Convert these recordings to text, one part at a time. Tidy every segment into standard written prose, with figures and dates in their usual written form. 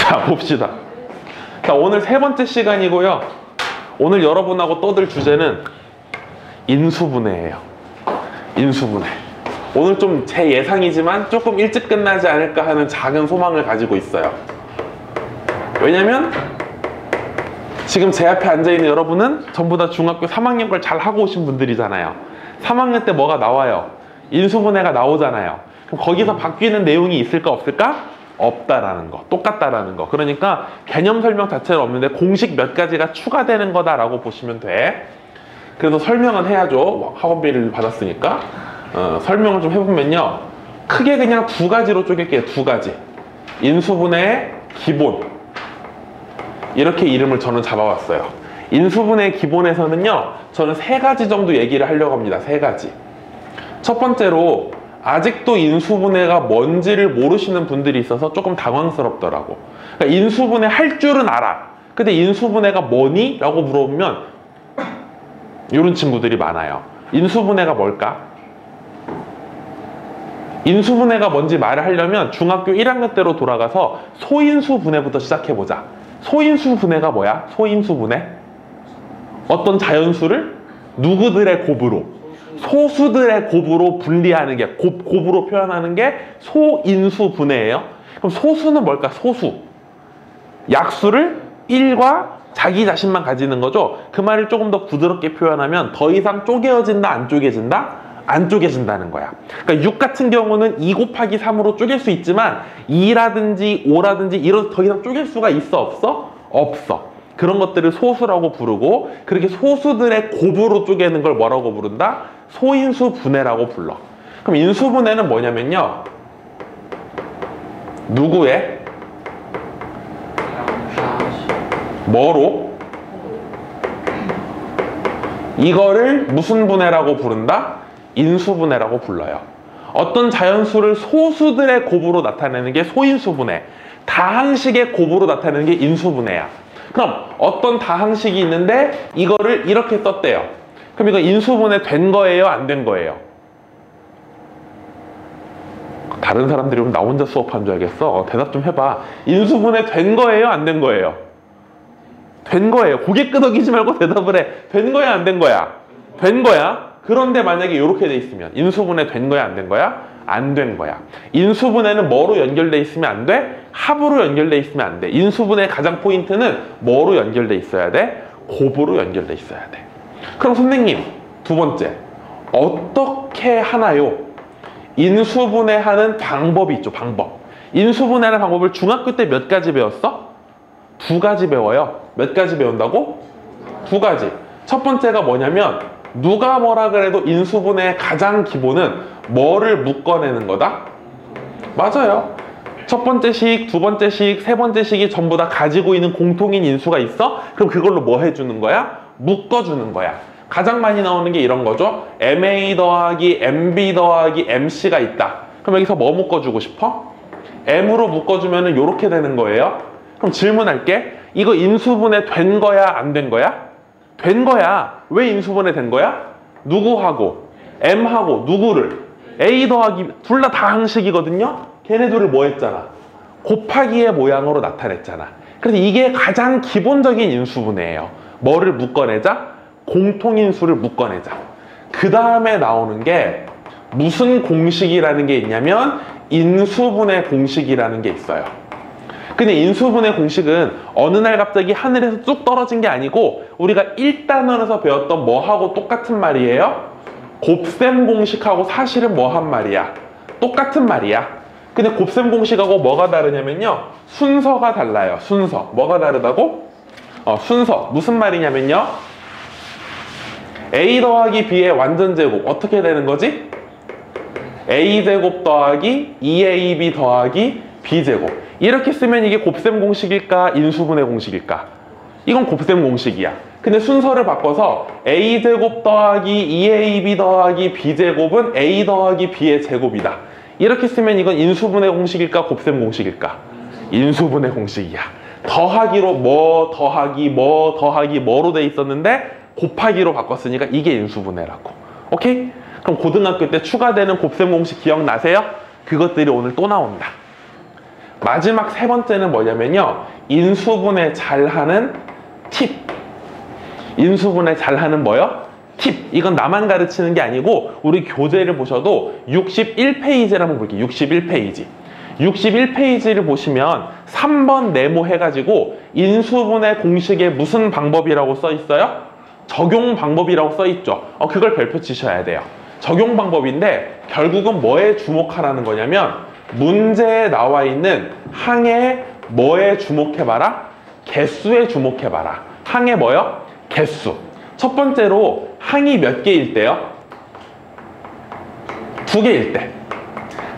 자, 봅시다. 자, 오늘 세 번째 시간이고요. 오늘 여러분하고 떠들 주제는 인수분해예요. 인수분해. 오늘 좀 제 예상이지만 조금 일찍 끝나지 않을까 하는 작은 소망을 가지고 있어요. 왜냐면 지금 제 앞에 앉아있는 여러분은 전부 다 중학교 3학년 걸 잘 하고 오신 분들이잖아요. 3학년 때 뭐가 나와요? 인수분해가 나오잖아요. 그럼 거기서 바뀌는 내용이 있을까 없을까? 없다라는 거, 똑같다라는 거. 그러니까 개념 설명 자체는 없는데 공식 몇 가지가 추가되는 거다라고 보시면 돼. 그래서 설명은 해야죠. 학원비를 받았으니까. 설명을 좀 해보면요, 크게 그냥 두 가지로 쪼갤게요. 두 가지. 인수분해의 기본, 이렇게 이름을 저는 잡아왔어요. 인수분해의 기본에서는요, 저는 세 가지 정도 얘기를 하려고 합니다. 세 가지. 첫 번째로 아직도 인수분해가 뭔지를 모르시는 분들이 있어서 조금 당황스럽더라고. 그러니까 인수분해 할 줄은 알아. 근데 인수분해가 뭐니? 라고 물어보면 이런 친구들이 많아요. 인수분해가 뭘까? 인수분해가 뭔지 말을 하려면 중학교 1학년 때로 돌아가서 소인수분해부터 시작해보자. 소인수분해가 뭐야? 소인수분해? 어떤 자연수를 누구들의 곱으로, 소수들의 곱으로 분리하는 게, 곱으로 표현하는 게 소인수분해예요. 그럼 소수는 뭘까? 소수. 약수를 1과 자기 자신만 가지는 거죠. 그 말을 조금 더 부드럽게 표현하면 더 이상 쪼개어진다, 안 쪼개진다? 안 쪼개진다는 거야. 그러니까 6 같은 경우는 2 곱하기 3으로 쪼갤 수 있지만 2라든지 5라든지 이런 더 이상 쪼갤 수가 있어? 없어? 없어. 그런 것들을 소수라고 부르고, 그렇게 소수들의 곱으로 쪼개는 걸 뭐라고 부른다? 소인수분해라고 불러. 그럼 인수분해는 뭐냐면요, 누구의 뭐로 이거를 무슨 분해라고 부른다? 인수분해라고 불러요. 어떤 자연수를 소수들의 곱으로 나타내는 게 소인수분해, 다항식의 곱으로 나타내는 게 인수분해야. 그럼 어떤 다항식이 있는데 이거를 이렇게 썼대요. 그럼 이거 인수분해 된 거예요? 안 된 거예요? 다른 사람들이 오면 나 혼자 수업한 줄 알겠어? 대답 좀 해봐. 인수분해 된 거예요? 안 된 거예요? 된 거예요. 고개 끄덕이지 말고 대답을 해. 된 거야? 안 된 거야? 된 거야. 그런데 만약에 이렇게 돼 있으면 인수분해 된 거야? 안 된 거야? 안 된 거야. 인수분해는 뭐로 연결돼 있으면 안 돼? 합으로 연결돼 있으면 안 돼. 인수분해의 가장 포인트는 뭐로 연결돼 있어야 돼? 곱으로 연결돼 있어야 돼. 그럼 선생님, 두 번째, 어떻게 하나요? 인수분해하는 방법이 있죠. 방법. 인수분해하는 방법을 중학교 때 몇 가지 배웠어? 2가지 배워요. 몇 가지 배운다고? 2가지. 첫 번째가 뭐냐면, 누가 뭐라 그래도 인수분해의 가장 기본은 뭐를 묶어내는 거다? 맞아요. 첫 번째 식, 두 번째 식, 세 번째 식이 전부 다 가지고 있는 공통인 인수가 있어? 그럼 그걸로 뭐 해주는 거야? 묶어주는 거야. 가장 많이 나오는 게 이런 거죠. MA 더하기 MB 더하기 MC가 있다. 그럼 여기서 뭐 묶어주고 싶어? M으로 묶어주면 이렇게 되는 거예요. 그럼 질문할게. 이거 인수분해 된 거야? 안 된 거야? 된 거야. 왜 인수분해 된 거야? 누구하고? M하고 누구를? A 더하기, 둘 다 다항식이거든요? 걔네들을 뭐 했잖아? 곱하기의 모양으로 나타냈잖아. 그래서 이게 가장 기본적인 인수분해예요. 뭐를 묶어내자? 공통인수를 묶어내자. 그 다음에 나오는 게 무슨 공식이라는 게 있냐면 인수분해 공식이라는 게 있어요. 근데 인수분해 공식은 어느 날 갑자기 하늘에서 뚝 떨어진 게 아니고 우리가 1단원에서 배웠던 뭐하고 똑같은 말이에요? 곱셈 공식하고 사실은 뭐 한 말이야? 똑같은 말이야. 근데 곱셈 공식하고 뭐가 다르냐면요, 순서가 달라요. 순서. 뭐가 다르다고? 순서. 무슨 말이냐면요, A 더하기 B의 완전제곱 어떻게 되는 거지? A제곱 더하기 2AB 더하기 B제곱. 이렇게 쓰면 이게 곱셈 공식일까? 인수분해 공식일까? 이건 곱셈 공식이야. 근데 순서를 바꿔서 A제곱 더하기 2AB 더하기 B제곱은 A 더하기 B의 제곱이다. 이렇게 쓰면 이건 인수분해 공식일까? 곱셈 공식일까? 인수분해 공식이야. 더하기로 뭐 더하기 뭐 더하기 뭐로 돼 있었는데 곱하기로 바꿨으니까 이게 인수분해라고. 오케이? 그럼 고등학교 때 추가되는 곱셈 공식 기억나세요? 그것들이 오늘 또 나온다. 마지막 세 번째는 뭐냐면요. 인수분해 잘하는 팁. 인수분해 잘하는 뭐요? 팁. 이건 나만 가르치는 게 아니고 우리 교재를 보셔도 61페이지를 한번 볼게요. 61페이지. 61페이지를 보시면 3번 네모 해가지고 인수분해 공식에 무슨 방법이라고 써 있어요? 적용 방법이라고 써 있죠. 그걸 별표 치셔야 돼요. 적용 방법인데 결국은 뭐에 주목하라는 거냐면 문제에 나와 있는 항에 뭐에 주목해봐라? 개수에 주목해봐라. 항에 뭐요? 개수. 첫 번째로 항이 몇 개일 때요? 2개일 때.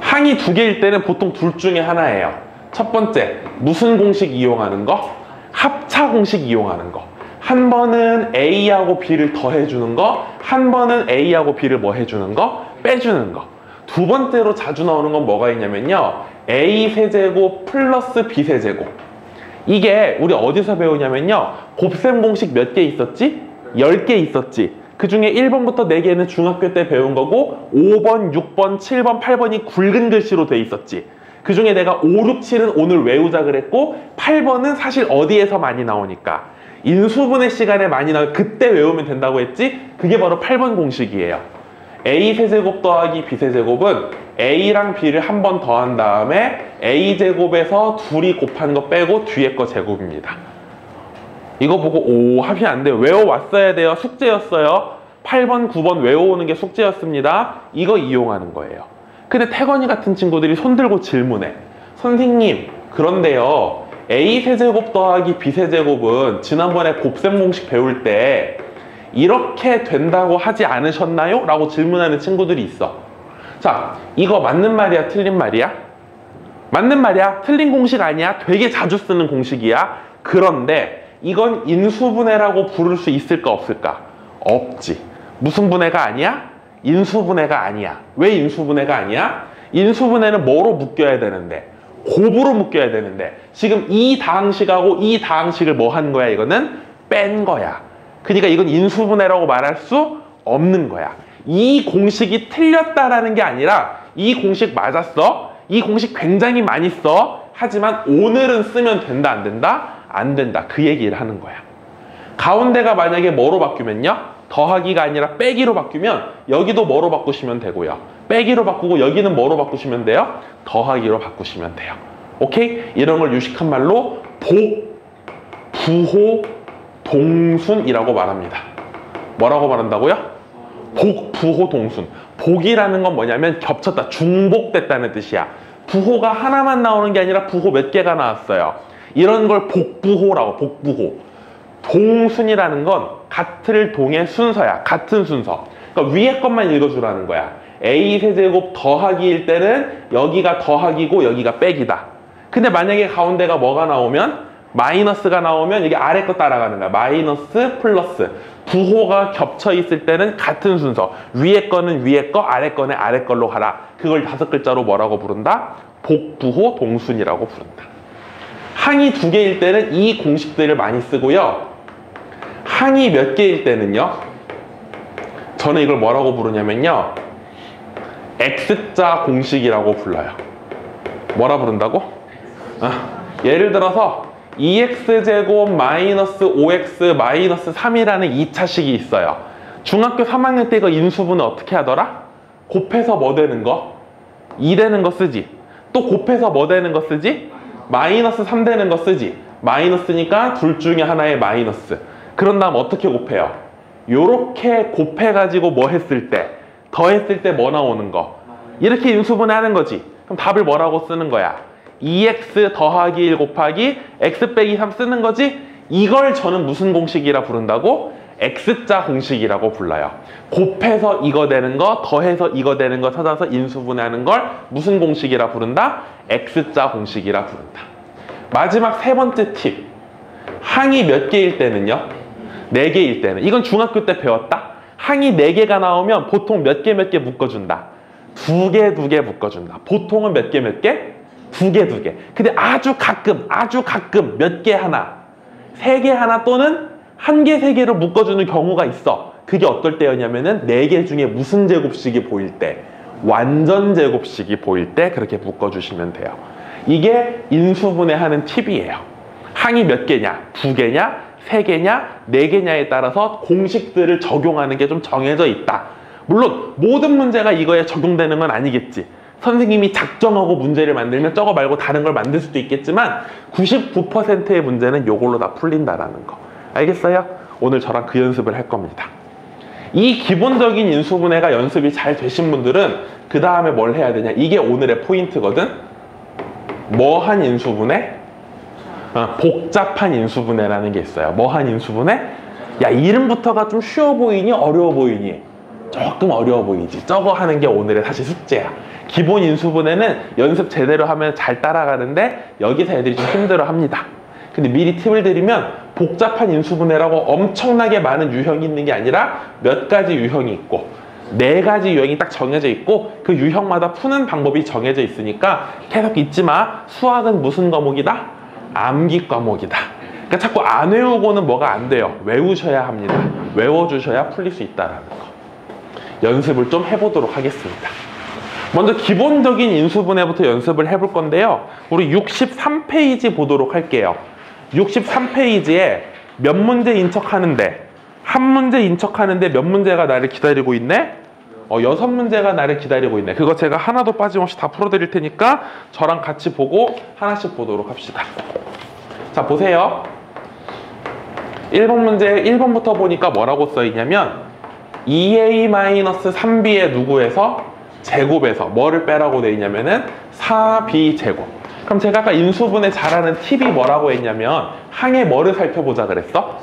항이 2개일 때는 보통 둘 중에 하나예요. 첫 번째, 무슨 공식 이용하는 거? 합차 공식 이용하는 거. 한 번은 A하고 B를 더해주는 거, 한 번은 A하고 B를 뭐 해주는 거? 빼주는 거. 두 번째로 자주 나오는 건 뭐가 있냐면요. A 세제곱 플러스 B 세제곱. 이게 우리 어디서 배우냐면요. 곱셈 공식 몇 개 있었지? 10개 있었지. 그 중에 1번부터 4개는 중학교 때 배운 거고 5번, 6번, 7번, 8번이 굵은 글씨로 돼 있었지. 그 중에 내가 5, 6, 7은 오늘 외우자 그랬고 8번은 사실 어디에서 많이 나오니까 인수분해 시간에 많이 나오고 그때 외우면 된다고 했지. 그게 바로 8번 공식이에요. A 세제곱 더하기 B 세제곱은 A랑 B를 한 번 더한 다음에 A제곱에서 둘이 곱한 거 빼고 뒤에 거 제곱입니다. 이거 보고 오 합이 안 돼요. 외워왔어야 돼요. 숙제였어요. 8번, 9번 외워오는 게 숙제였습니다. 이거 이용하는 거예요. 근데 태건이 같은 친구들이 손들고 질문해. 선생님, 그런데요. A 세제곱 더하기 B 세제곱은 지난번에 곱셈 공식 배울 때 이렇게 된다고 하지 않으셨나요? 라고 질문하는 친구들이 있어. 자, 이거 맞는 말이야? 틀린 말이야? 맞는 말이야. 틀린 공식 아니야. 되게 자주 쓰는 공식이야. 그런데 이건 인수분해라고 부를 수 있을까 없을까? 없지. 무슨 분해가 아니야? 인수분해가 아니야. 왜 인수분해가 아니야? 인수분해는 뭐로 묶여야 되는데? 곱으로 묶여야 되는데 지금 이 다항식하고 이 다항식을 뭐 한 거야? 이거는 뺀 거야. 그러니까 이건 인수분해라고 말할 수 없는 거야. 이 공식이 틀렸다라는 게 아니라 이 공식 맞았어. 이 공식 굉장히 많이 써. 하지만 오늘은 쓰면 된다 안 된다? 안 된다. 그 얘기를 하는 거야. 가운데가 만약에 뭐로 바뀌면요? 더하기가 아니라 빼기로 바뀌면 여기도 뭐로 바꾸시면 되고요. 빼기로 바꾸고 여기는 뭐로 바꾸시면 돼요? 더하기로 바꾸시면 돼요. 오케이? 이런 걸 유식한 말로 복, 부호, 동순이라고 말합니다. 뭐라고 말한다고요? 복, 부호, 동순. 복이라는 건 뭐냐면 겹쳤다, 중복됐다는 뜻이야. 부호가 하나만 나오는 게 아니라 부호 몇 개가 나왔어요. 이런 걸 복부호라고, 복부호. 동순이라는 건 같을 동의 순서야. 같은 순서. 그러니까 위에 것만 읽어주라는 거야. A 세제곱 더하기일 때는 여기가 더하기고 여기가 빼기다. 근데 만약에 가운데가 뭐가 나오면 마이너스가 나오면 이게 아래 거 따라가는 거야. 마이너스 플러스. 부호가 겹쳐 있을 때는 같은 순서. 위에 거는 위에 거, 아래 거는 아래 걸로 가라. 그걸 5글자로 뭐라고 부른다? 복부호 동순이라고 부른다. 항이 2개일 때는 이 공식들을 많이 쓰고요. 항이 몇 개일 때는요. 저는 이걸 뭐라고 부르냐면요. X자 공식이라고 불러요. 뭐라 부른다고? 예를 들어서 2x제곱 마이너스 5x 마이너스 3이라는 2차식이 있어요. 중학교 3학년 때 이거 인수분해 어떻게 하더라? 곱해서 뭐 되는 거? 2 되는 거 쓰지. 또 곱해서 뭐 되는 거 쓰지? 마이너스 3 되는 거 쓰지. 마이너스니까 둘 중에 하나의 마이너스. 그런 다음 어떻게 곱해요? 요렇게 곱해가지고 뭐 했을 때? 더했을 때 뭐 나오는 거? 이렇게 인수분해 하는 거지. 그럼 답을 뭐라고 쓰는 거야? 2x 더하기 1 곱하기 x 빼기 3 쓰는 거지? 이걸 저는 무슨 공식이라 부른다고? X자 공식이라고 불러요. 곱해서 이거 되는 거, 더해서 이거 되는 거 찾아서 인수분해하는 걸 무슨 공식이라 부른다? X자 공식이라 부른다. 마지막 세 번째 팁. 항이 몇 개일 때는요? 4개일 때는. 이건 중학교 때 배웠다. 항이 4개가 나오면 보통 몇 개 묶어준다. 2개, 2개 묶어준다. 보통은 몇 개? 2개, 2개. 근데 아주 가끔 몇 개 하나, 3개 하나 또는 1개, 3개로 묶어주는 경우가 있어. 그게 어떨 때였냐면은 4개 중에 무슨 제곱식이 보일 때? 완전 제곱식이 보일 때 그렇게 묶어주시면 돼요. 이게 인수분해 하는 팁이에요. 항이 몇 개냐, 2개냐, 3개냐, 4개냐에 따라서 공식들을 적용하는 게 좀 정해져 있다. 물론 모든 문제가 이거에 적용되는 건 아니겠지. 선생님이 작정하고 문제를 만들면 저거 말고 다른 걸 만들 수도 있겠지만 99%의 문제는 이걸로 다 풀린다라는 거. 알겠어요? 오늘 저랑 그 연습을 할 겁니다. 이 기본적인 인수분해가 연습이 잘 되신 분들은 그 다음에 뭘 해야 되냐, 이게 오늘의 포인트거든. 뭐한 인수분해? 복잡한 인수분해라는 게 있어요. 뭐한 인수분해? 야, 이름부터가 좀 쉬워 보이니 어려워 보이니? 조금 어려워 보이지. 저거 하는 게 오늘의 사실 숙제야. 기본 인수분해는 연습 제대로 하면 잘 따라가는데 여기서 애들이 좀 힘들어 합니다. 근데 미리 팁을 드리면 복잡한 인수분해라고 엄청나게 많은 유형이 있는 게 아니라 몇 가지 유형이 있고 4가지 유형이 딱 정해져 있고 그 유형마다 푸는 방법이 정해져 있으니까 계속 잊지 마. 수학은 무슨 과목이다? 암기 과목이다. 그러니까 자꾸 안 외우고는 뭐가 안 돼요. 외우셔야 합니다. 외워주셔야 풀릴 수 있다는 거. 연습을 좀 해보도록 하겠습니다. 먼저 기본적인 인수분해부터 연습을 해볼 건데요. 우리 63페이지 보도록 할게요. 63페이지에 몇 문제 인척하는데, 한 문제 인척하는데 몇 문제가 나를 기다리고 있네? 6문제가 나를 기다리고 있네. 그거 제가 하나도 빠짐없이 다 풀어드릴 테니까 저랑 같이 보고 하나씩 보도록 합시다. 자, 보세요. 1번 문제 1번부터 보니까 뭐라고 써있냐면 2a-3b의 누구에서? 제곱에서 뭐를 빼라고 돼 있냐면은 4b 제곱. 그럼 제가 아까 인수분해 잘하는 팁이 뭐라고 했냐면 항의 뭐를 살펴보자 그랬어?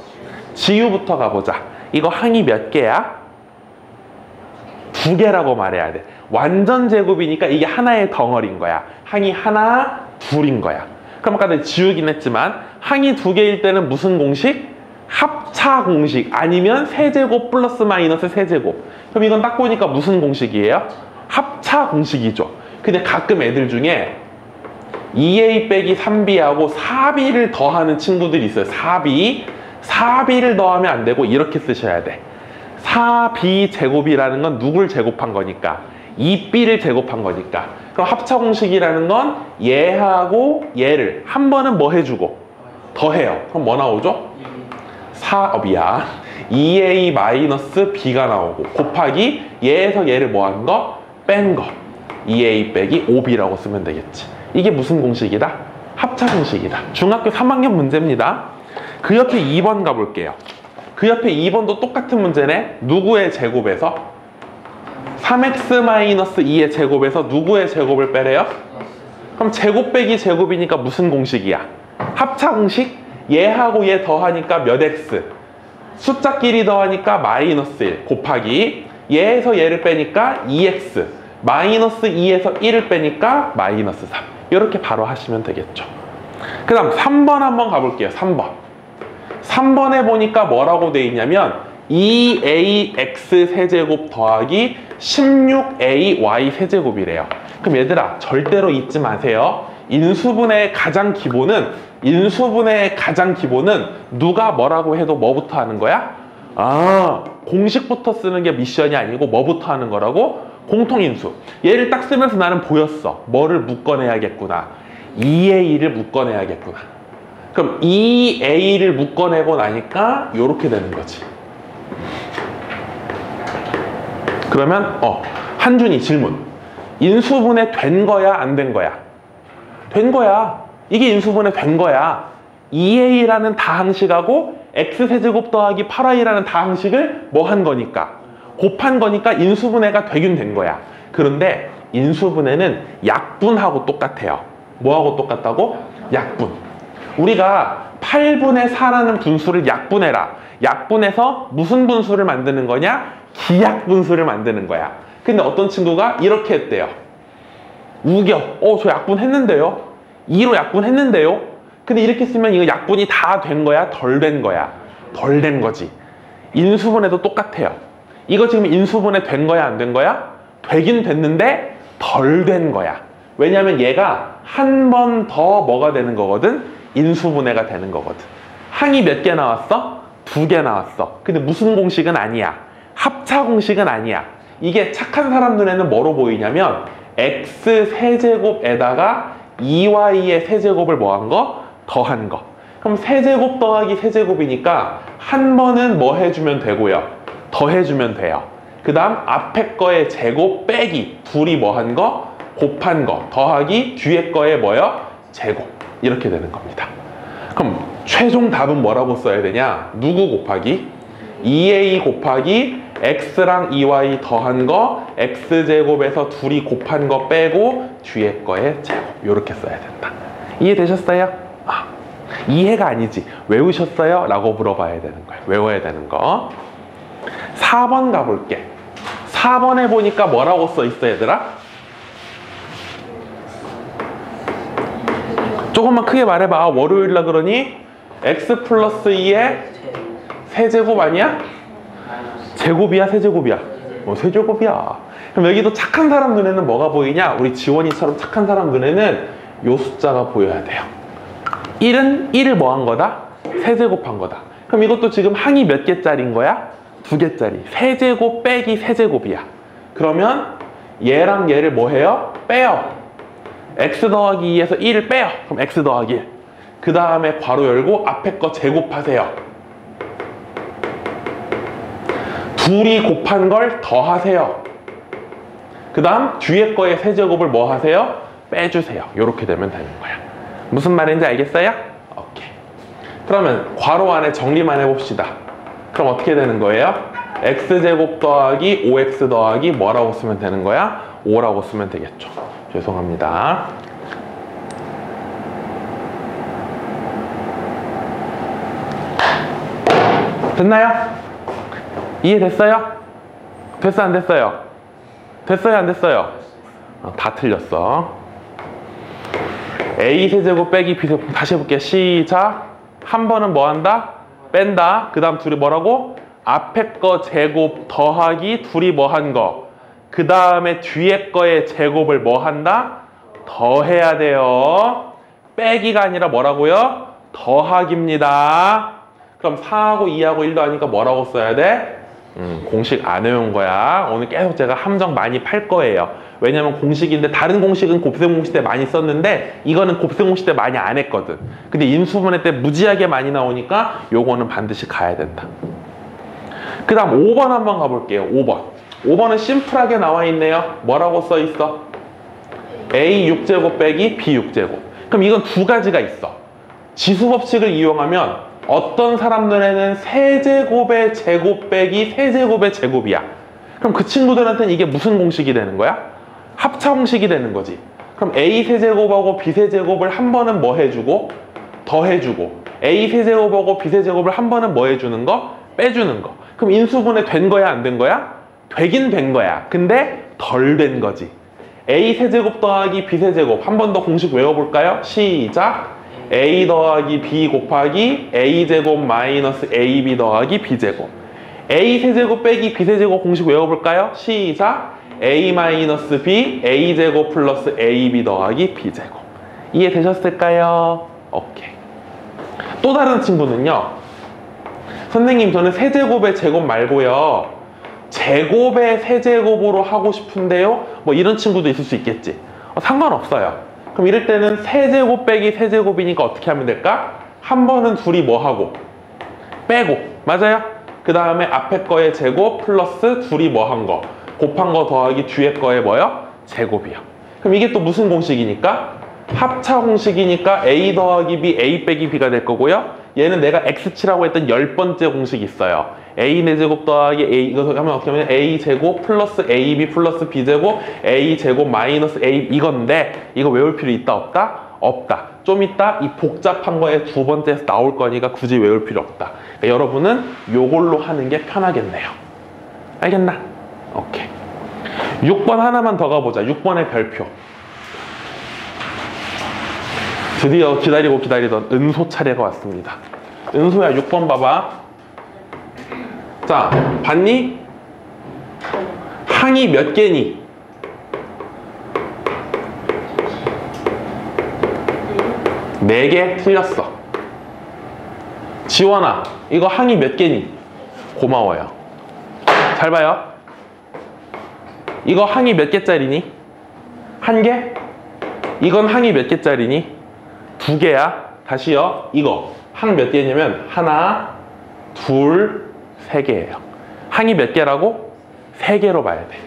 지우부터 가보자. 이거 항이 몇 개야? 2개라고 말해야 돼. 완전 제곱이니까 이게 하나의 덩어리인 거야. 항이 하나, 둘인 거야. 그럼 아까 내가 지우긴 했지만 항이 2개일 때는 무슨 공식? 합차 공식 아니면 세제곱 플러스 마이너스 세제곱. 그럼 이건 딱 보니까 무슨 공식이에요? 합차 공식이죠. 근데 가끔 애들 중에 2a 빼기 3b하고 4b를 더하는 친구들이 있어요. 4b를 더하면 안 되고 이렇게 쓰셔야 돼. 4b 제곱이라는 건 누굴 제곱한 거니까? 2b를 제곱한 거니까. 그럼 합차 공식이라는 건 얘하고 얘를 한 번은 뭐 해주고 더해요. 그럼 뭐 나오죠? 2a-b가 나오고 곱하기 얘에서 얘를 뭐 하는 거? 뺀 거. 2a 빼기 5b라고 쓰면 되겠지. 이게 무슨 공식이다? 합차 공식이다. 중학교 3학년 문제입니다. 그 옆에 2번 가볼게요. 그 옆에 2번도 똑같은 문제네. 누구의 제곱에서? 3x-2의 제곱에서 누구의 제곱을 빼래요? 그럼 제곱 빼기 제곱이니까 무슨 공식이야? 합차 공식? 얘하고 얘 더하니까 몇 x? 숫자끼리 더하니까 -1 곱하기 얘에서 얘를 빼니까 2x -2에서 1을 빼니까 -3. 이렇게 바로 하시면 되겠죠. 그 다음 3번 한번 가볼게요. 3번에 보니까 뭐라고 돼 있냐면 2ax 세제곱 더하기 16ay 세제곱이래요. 그럼 얘들아 절대로 잊지 마세요. 인수분해의 가장 기본은 누가 뭐라고 해도 뭐부터 하는 거야? 공식부터 쓰는 게 미션이 아니고 뭐부터 하는 거라고? 공통인수. 얘를 딱 쓰면서 나는 보였어. 뭐를 묶어내야겠구나. 2a를 묶어내야겠구나. 그럼 2a를 묶어내고 나니까 이렇게 되는 거지. 그러면 한준이 질문. 인수분해 된 거야 안 된 거야? 된 거야. 이게 인수분해 된 거야. 2a라는 다항식하고 x세제곱 더하기 8y라는 다항식을 뭐 한 거니까? 곱한 거니까 인수분해가 되긴 된 거야. 그런데 인수분해는 약분하고 똑같아요. 뭐하고 똑같다고? 약분. 우리가 8분의 4라는 분수를 약분해라. 약분해서 무슨 분수를 만드는 거냐? 기약분수를 만드는 거야. 근데 어떤 친구가 이렇게 했대요. 우겨. 저 약분했는데요? 2로 약분했는데요? 근데 이렇게 쓰면 이거 약분이 다 된 거야? 덜 된 거야? 덜 된 거지. 인수분해도 똑같아요. 이거 지금 인수분해 된 거야 안 된 거야? 되긴 됐는데 덜 된 거야. 왜냐면 얘가 한 번 더 뭐가 되는 거거든? 인수분해가 되는 거거든. 항이 몇 개 나왔어? 2개 나왔어. 근데 무슨 공식은 아니야. 합차 공식은 아니야. 이게 착한 사람 눈에는 뭐로 보이냐면 x 세제곱에다가 2y의 세제곱을 뭐 한 거? 더한 거. 그럼 세제곱 더하기 세제곱이니까 한 번은 뭐 해주면 되고요. 더해주면 돼요. 그 다음 앞에 거의 제곱 빼기 둘이 뭐 한 거? 곱한 거 더하기 뒤에 거에 뭐요? 제곱. 이렇게 되는 겁니다. 그럼 최종 답은 뭐라고 써야 되냐? 누구 곱하기? 2a 곱하기 x랑 2y 더한 거 x제곱에서 둘이 곱한 거 빼고 뒤에 거에 제곱. 이렇게 써야 된다. 이해되셨어요? 이해가 아니지 외우셨어요? 라고 물어봐야 되는 거예요. 외워야 되는 거. 4번 가볼게. 4번에 보니까 뭐라고 써 있어 얘들아? 조금만 크게 말해봐. 월요일날 그러니 x 플러스 2의 세제곱 아니야? 제곱이야 세제곱이야? 세제곱이야. 그럼 여기도 착한 사람 눈에는 뭐가 보이냐? 우리 지원이처럼 착한 사람 눈에는 요 숫자가 보여야 돼요. 1은 1을 뭐 한 거다? 세제곱한 거다. 그럼 이것도 지금 항이 몇 개짜리인 거야? 2개짜리. 세제곱 빼기 세제곱이야. 그러면 얘랑 얘를 뭐 해요? 빼요. x 더하기 2에서 1을 빼요. 그럼 x 더하기 1. 그 다음에 괄호 열고 앞에 거 제곱하세요. 둘이 곱한 걸 더하세요. 그 다음 뒤에 거의 세제곱을 뭐 하세요? 빼주세요. 이렇게 되면 되는 거야. 무슨 말인지 알겠어요? 오케이. 그러면 괄호 안에 정리만 해봅시다. 그럼 어떻게 되는 거예요? x제곱 더하기 5x 더하기 뭐라고 쓰면 되는 거야? 5라고 쓰면 되겠죠. 죄송합니다. 됐나요? 이해됐어요? 됐어 안 됐어요? 됐어요 안 됐어요? 다 틀렸어. a 세제곱 빼기 b 세제곱. 다시 해볼게. 시작. 한 번은 뭐 한다? 뺀다. 그 다음 둘이 뭐라고? 앞에 거 제곱 더하기 둘이 뭐 한 거. 그 다음에 뒤에 거의 제곱을 뭐 한다? 더해야 돼요. 빼기가 아니라 뭐라고요? 더하기입니다. 그럼 4하고 2하고 1도 하니까 뭐라고 써야 돼? 공식 안 외운 거야. 오늘 계속 제가 함정 많이 팔 거예요. 왜냐면 공식인데 다른 공식은 곱셈 공식 때 많이 썼는데 이거는 곱셈 공식 때 많이 안 했거든. 근데 인수분해 때 무지하게 많이 나오니까 요거는 반드시 가야 된다. 그 다음 5번 한번 가볼게요. 5번은 심플하게 나와 있네요. 뭐라고 써 있어? a 6제곱 빼기 b 6제곱. 그럼 이건 두 가지가 있어. 지수법칙을 이용하면 어떤 사람 눈에는 세제곱의 제곱 빼기 세제곱의 제곱이야. 그럼 그 친구들한테는 이게 무슨 공식이 되는 거야? 합차 공식이 되는 거지. 그럼 a 세제곱하고 b 세제곱을 한 번은 뭐 해주고 더해주고 a 세제곱하고 b 세제곱을 한 번은 뭐 해주는 거? 빼주는 거. 그럼 인수분해 된 거야 안 된 거야? 되긴 된 거야. 근데 덜 된 거지. a 세제곱 더하기 b 세제곱. 한 번 더 공식 외워볼까요? 시작. a 더하기 b 곱하기 a제곱 마이너스 ab 더하기 b제곱. a 세제곱 빼기 b 세제곱 공식 외워볼까요? 시작. a 마이너스 b a제곱 플러스 ab 더하기 b제곱. 이해되셨을까요? 오케이. 또 다른 친구는요. 선생님 저는 세제곱의 제곱 말고요. 제곱의 세제곱으로 하고 싶은데요. 뭐 이런 친구도 있을 수 있겠지. 상관없어요. 그럼 이럴 때는 세제곱 빼기 세제곱이니까 어떻게 하면 될까? 한 번은 둘이 뭐 하고? 빼고. 맞아요? 그 다음에 앞에 거에 제곱 플러스 둘이 뭐 한 거? 곱한 거 더하기 뒤에 거에 뭐요? 제곱이요. 그럼 이게 또 무슨 공식이니까? 합차 공식이니까 a 더하기 b, a 빼기 b가 될 거고요. 얘는 내가 x치라고 했던 10번째 공식이 있어요. a 4제곱 더하기 a, 이거 하면 어떻게 하면 a 제곱 플러스 ab 플러스 b 제곱 a 제곱 마이너스 a 이건데 이거 외울 필요 있다 없다? 없다. 좀 이따 이 복잡한 거에 두 번째에서 나올 거니까 굳이 외울 필요 없다. 그러니까 여러분은 요걸로 하는 게 편하겠네요. 알겠나? 오케이. 6번 하나만 더 가보자. 6번의 별표. 드디어 기다리고 기다리던 은소 차례가 왔습니다. 은소야 6번 봐봐. 자, 봤니? 항이 몇 개니? 네 개 틀렸어. 지원아, 이거 항이 몇 개니? 고마워요. 잘 봐요. 이거 항이 몇 개짜리니? 한 개? 이건 항이 몇 개짜리니? 2개야. 다시요. 이거 항 몇 개냐면 하나, 둘, 3개예요. 항이 몇 개라고? 3개로 봐야 돼.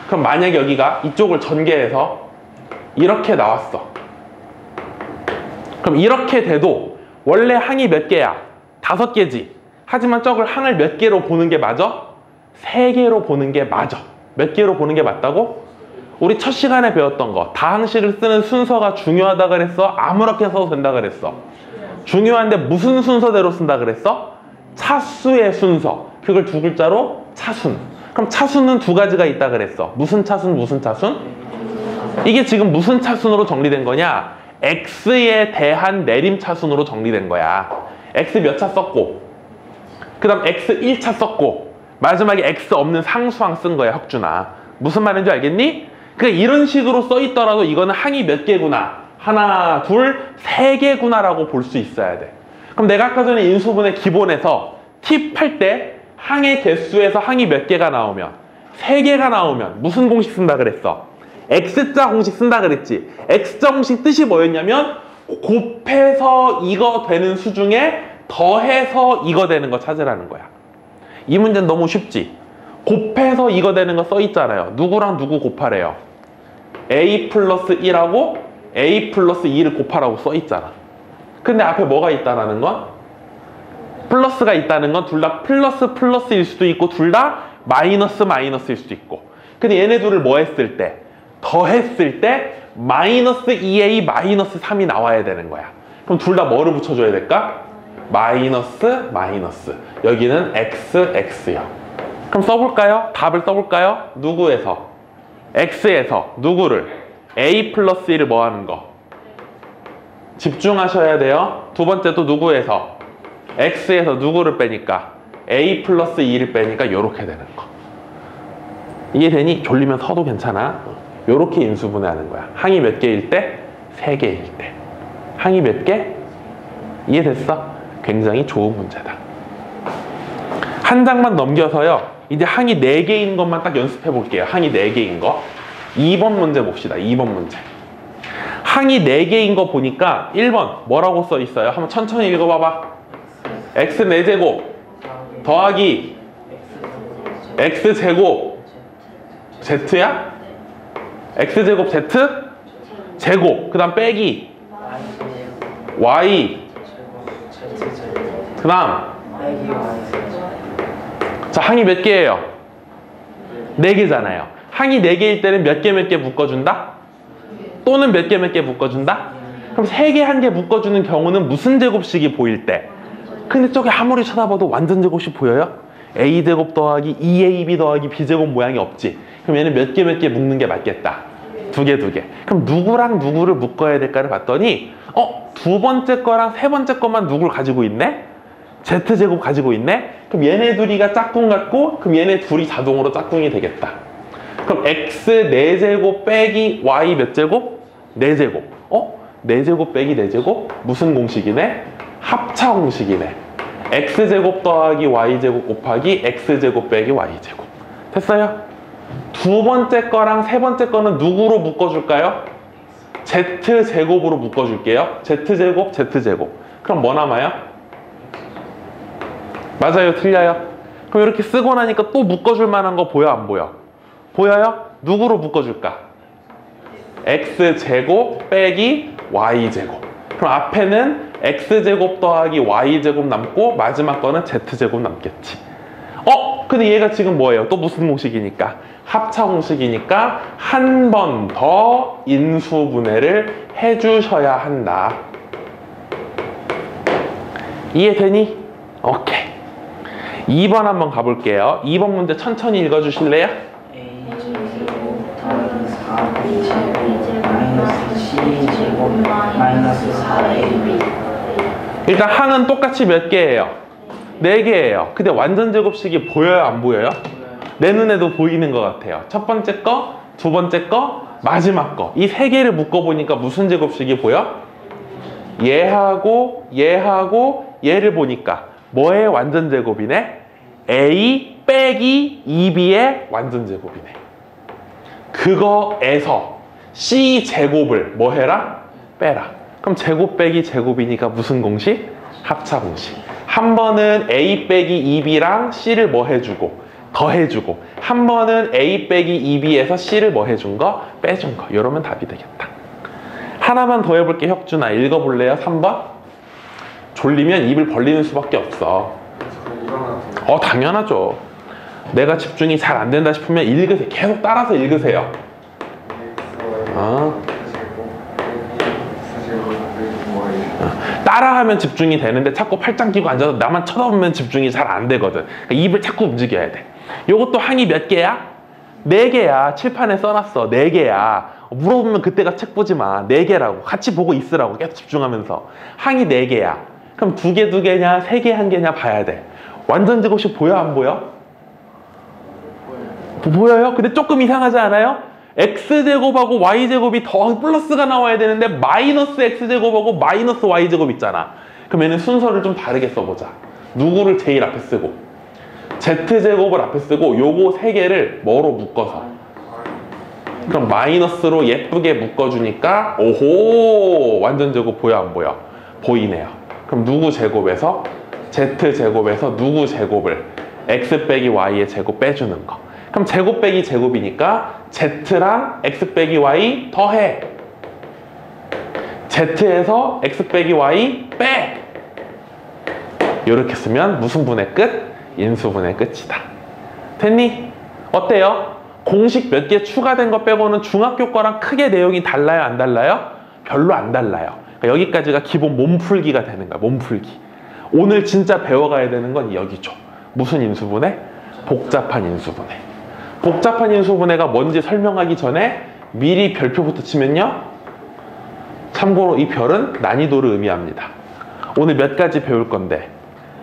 그럼 만약에 여기가 이쪽을 전개해서 이렇게 나왔어. 그럼 이렇게 돼도 원래 항이 몇 개야? 5개지. 하지만 저걸 항을 몇 개로 보는 게 맞아? 3개로 보는 게 맞아. 몇 개로 보는 게 맞다고? 우리 첫 시간에 배웠던 거 다항식을 쓰는 순서가 중요하다 그랬어? 아무렇게 써도 된다 그랬어? 중요한데 무슨 순서대로 쓴다 그랬어? 차수의 순서. 그걸 2글자로 차순. 그럼 차순은 2가지가 있다 그랬어. 무슨 차순 무슨 차순? 이게 지금 무슨 차순으로 정리된 거냐? x에 대한 내림차순으로 정리된 거야. x 몇 차 썼고 그 다음 x 1차 썼고 마지막에 x 없는 상수항 쓴 거야. 혁준아 무슨 말인지 알겠니? 그러니까 이런 식으로 써 있더라도 이거는 항이 몇 개구나, 하나, 둘, 3개구나 라고 볼 수 있어야 돼. 그럼 내가 아까 전에 인수분해 기본에서 팁 할 때 항의 개수에서 항이 몇 개가 나오면 3개가 나오면 무슨 공식 쓴다 그랬어? X자 공식 쓴다 그랬지. X자 공식 뜻이 뭐였냐면 곱해서 이거 되는 수 중에 더해서 이거 되는 거 찾으라는 거야. 이 문제는 너무 쉽지. 곱해서 이거 되는 거 써 있잖아요. 누구랑 누구 곱하래요? A 플러스 1하고 A 플러스 2를 곱하라고 써 있잖아. 근데 앞에 뭐가 있다는 건? 플러스가 있다는 건 둘 다 플러스 플러스일 수도 있고 둘 다 마이너스 마이너스일 수도 있고. 근데 얘네 둘을 뭐 했을 때? 더했을 때 마이너스 2A 마이너스 3이 나와야 되는 거야. 그럼 둘 다 뭐를 붙여줘야 될까? 마이너스 마이너스. 여기는 x, x요. 그럼 써볼까요? 답을 써볼까요? 누구에서? x에서 누구를? a 플러스 1을 뭐 하는 거? 집중하셔야 돼요. 두 번째 또 누구에서? x에서 누구를 빼니까? a 플러스 2를 빼니까 이렇게 되는 거. 이해되니? 졸리면 서도 괜찮아. 요렇게 인수분해하는 거야. 항이 몇 개일 때? 3개일 때. 항이 몇 개? 이해됐어? 굉장히 좋은 문제다. 한 장만 넘겨서요. 이제 항이 4개인 것만 딱 연습해 볼게요. 항이 4개인 거. 2번 문제 봅시다. 2번 문제. 항이 4개인 거 보니까 1번 뭐라고 써 있어요? 한번 천천히 읽어봐봐. x 4제곱 더하기 x제곱 z야? x제곱 z? 제곱 그 다음 빼기 y 그 다음 자, 항이 몇 개예요? 4개잖아요. 항이 4개일 때는 몇 개 몇 개 묶어준다? 또는 몇 개 몇 개 묶어준다? 그럼 3개 1개 묶어주는 경우는 무슨 제곱식이 보일 때? 근데 저기 아무리 쳐다봐도 완전 제곱식 보여요? a제곱 더하기 2ab 더하기 b제곱 모양이 없지? 그럼 얘는 몇 개 몇 개 묶는 게 맞겠다. 2개 2개. 그럼 누구랑 누구를 묶어야 될까를 봤더니 두 번째 거랑 세 번째 거만 누구를 가지고 있네? z제곱 가지고 있네? 그럼 얘네 둘이가 짝꿍 같고 그럼 얘네 둘이 자동으로 짝꿍이 되겠다. 그럼 x 4제곱 빼기 y 몇 제곱? 4제곱. 4제곱 빼기 4제곱? 무슨 공식이네? 합차 공식이네. x제곱 더하기 y제곱 곱하기 x제곱 빼기 y제곱. 됐어요? 두 번째 거랑 세 번째 거는 누구로 묶어줄까요? z제곱으로 묶어줄게요. z제곱, z제곱. 그럼 뭐 남아요? 맞아요? 틀려요? 그럼 이렇게 쓰고 나니까 또 묶어줄 만한 거 보여? 안 보여? 보여요? 누구로 묶어줄까? x제곱 빼기 y제곱. 그럼 앞에는 x제곱 더하기 y제곱 남고 마지막 거는 z제곱 남겠지. 근데 얘가 지금 뭐예요? 또 무슨 공식이니까? 합차 공식이니까 한 번 더 인수분해를 해주셔야 한다. 이해되니? 오케이. 2번 한번 가볼게요. 2번 문제 천천히 읽어주실래요? a제곱 더하기 4b제곱 마이너스 c제곱 마이너스 4ab. 일단 항은 똑같이 몇 개예요? 4개예요. 근데 완전 제곱식이 보여요? 안 보여요? 내 눈에도 보이는 것 같아요. 첫 번째 거, 두 번째 거, 마지막 거. 이 3개를 묶어보니까 무슨 제곱식이 보여? 얘하고 얘하고 얘를 보니까 뭐의 완전 제곱이네? A 빼기 2B의 완전 제곱이네. 그거에서 C 제곱을 뭐 해라? 빼라. 그럼 제곱 빼기 제곱이니까 무슨 공식? 합차 공식. 한 번은 A 빼기 2B랑 C를 뭐 해주고 더해주고, 한 번은 A 빼기 2B에서 C를 뭐 해준 거? 빼준 거. 이러면 답이 되겠다. 하나만 더 해볼게. 혁준아 읽어볼래요? 3번. 졸리면 입을 벌리는 수밖에 없어. 당연하죠. 내가 집중이 잘 안 된다 싶으면 읽으세요. 계속 따라서 읽으세요. 따라하면 집중이 되는데 자꾸 팔짱 끼고 앉아서 나만 쳐다보면 집중이 잘 안 되거든. 그러니까 입을 자꾸 움직여야 돼. 요것도 항이 몇 개야? 4개야. 칠판에 써놨어. 4개야. 물어보면 그때가 책 보지 마. 4개라고. 같이 보고 있으라고. 계속 집중하면서. 항이 4개야. 그럼 2개 2개냐? 3개 1개냐? 봐야 돼. 완전 제곱식 보여? 안 보여? 보여요? 근데 조금 이상하지 않아요? x제곱하고 y제곱이 더 플러스가 나와야 되는데 마이너스 x제곱하고 마이너스 y제곱 있잖아. 그러면 순서를 좀 다르게 써보자. 누구를 제일 앞에 쓰고 z제곱을 앞에 쓰고 요거 3개를 뭐로 묶어서, 그럼 마이너스로 예쁘게 묶어주니까 오호, 완전 제곱 보여 안 보여? 보이네요. 그럼 누구 제곱에서 z제곱에서 누구 제곱을 x 빼기 y의 제곱 빼주는 거. 그럼 제곱 빼기 제곱이니까 z랑 x 빼기 y 더해. z에서 x 빼기 y 빼. 이렇게 쓰면 무슨 분의 끝? 인수분의 끝이다. 됐니? 어때요? 공식 몇 개 추가된 거 빼고는 중학교 거랑 크게 내용이 달라요? 안 달라요? 별로 안 달라요. 그러니까 여기까지가 기본 몸풀기가 되는 거야. 몸풀기. 오늘 진짜 배워가야 되는 건 여기죠. 무슨 인수분해? 복잡한 인수분해. 복잡한 인수분해가 뭔지 설명하기 전에 미리 별표부터 치면요. 참고로 이 별은 난이도를 의미합니다. 오늘 몇 가지 배울 건데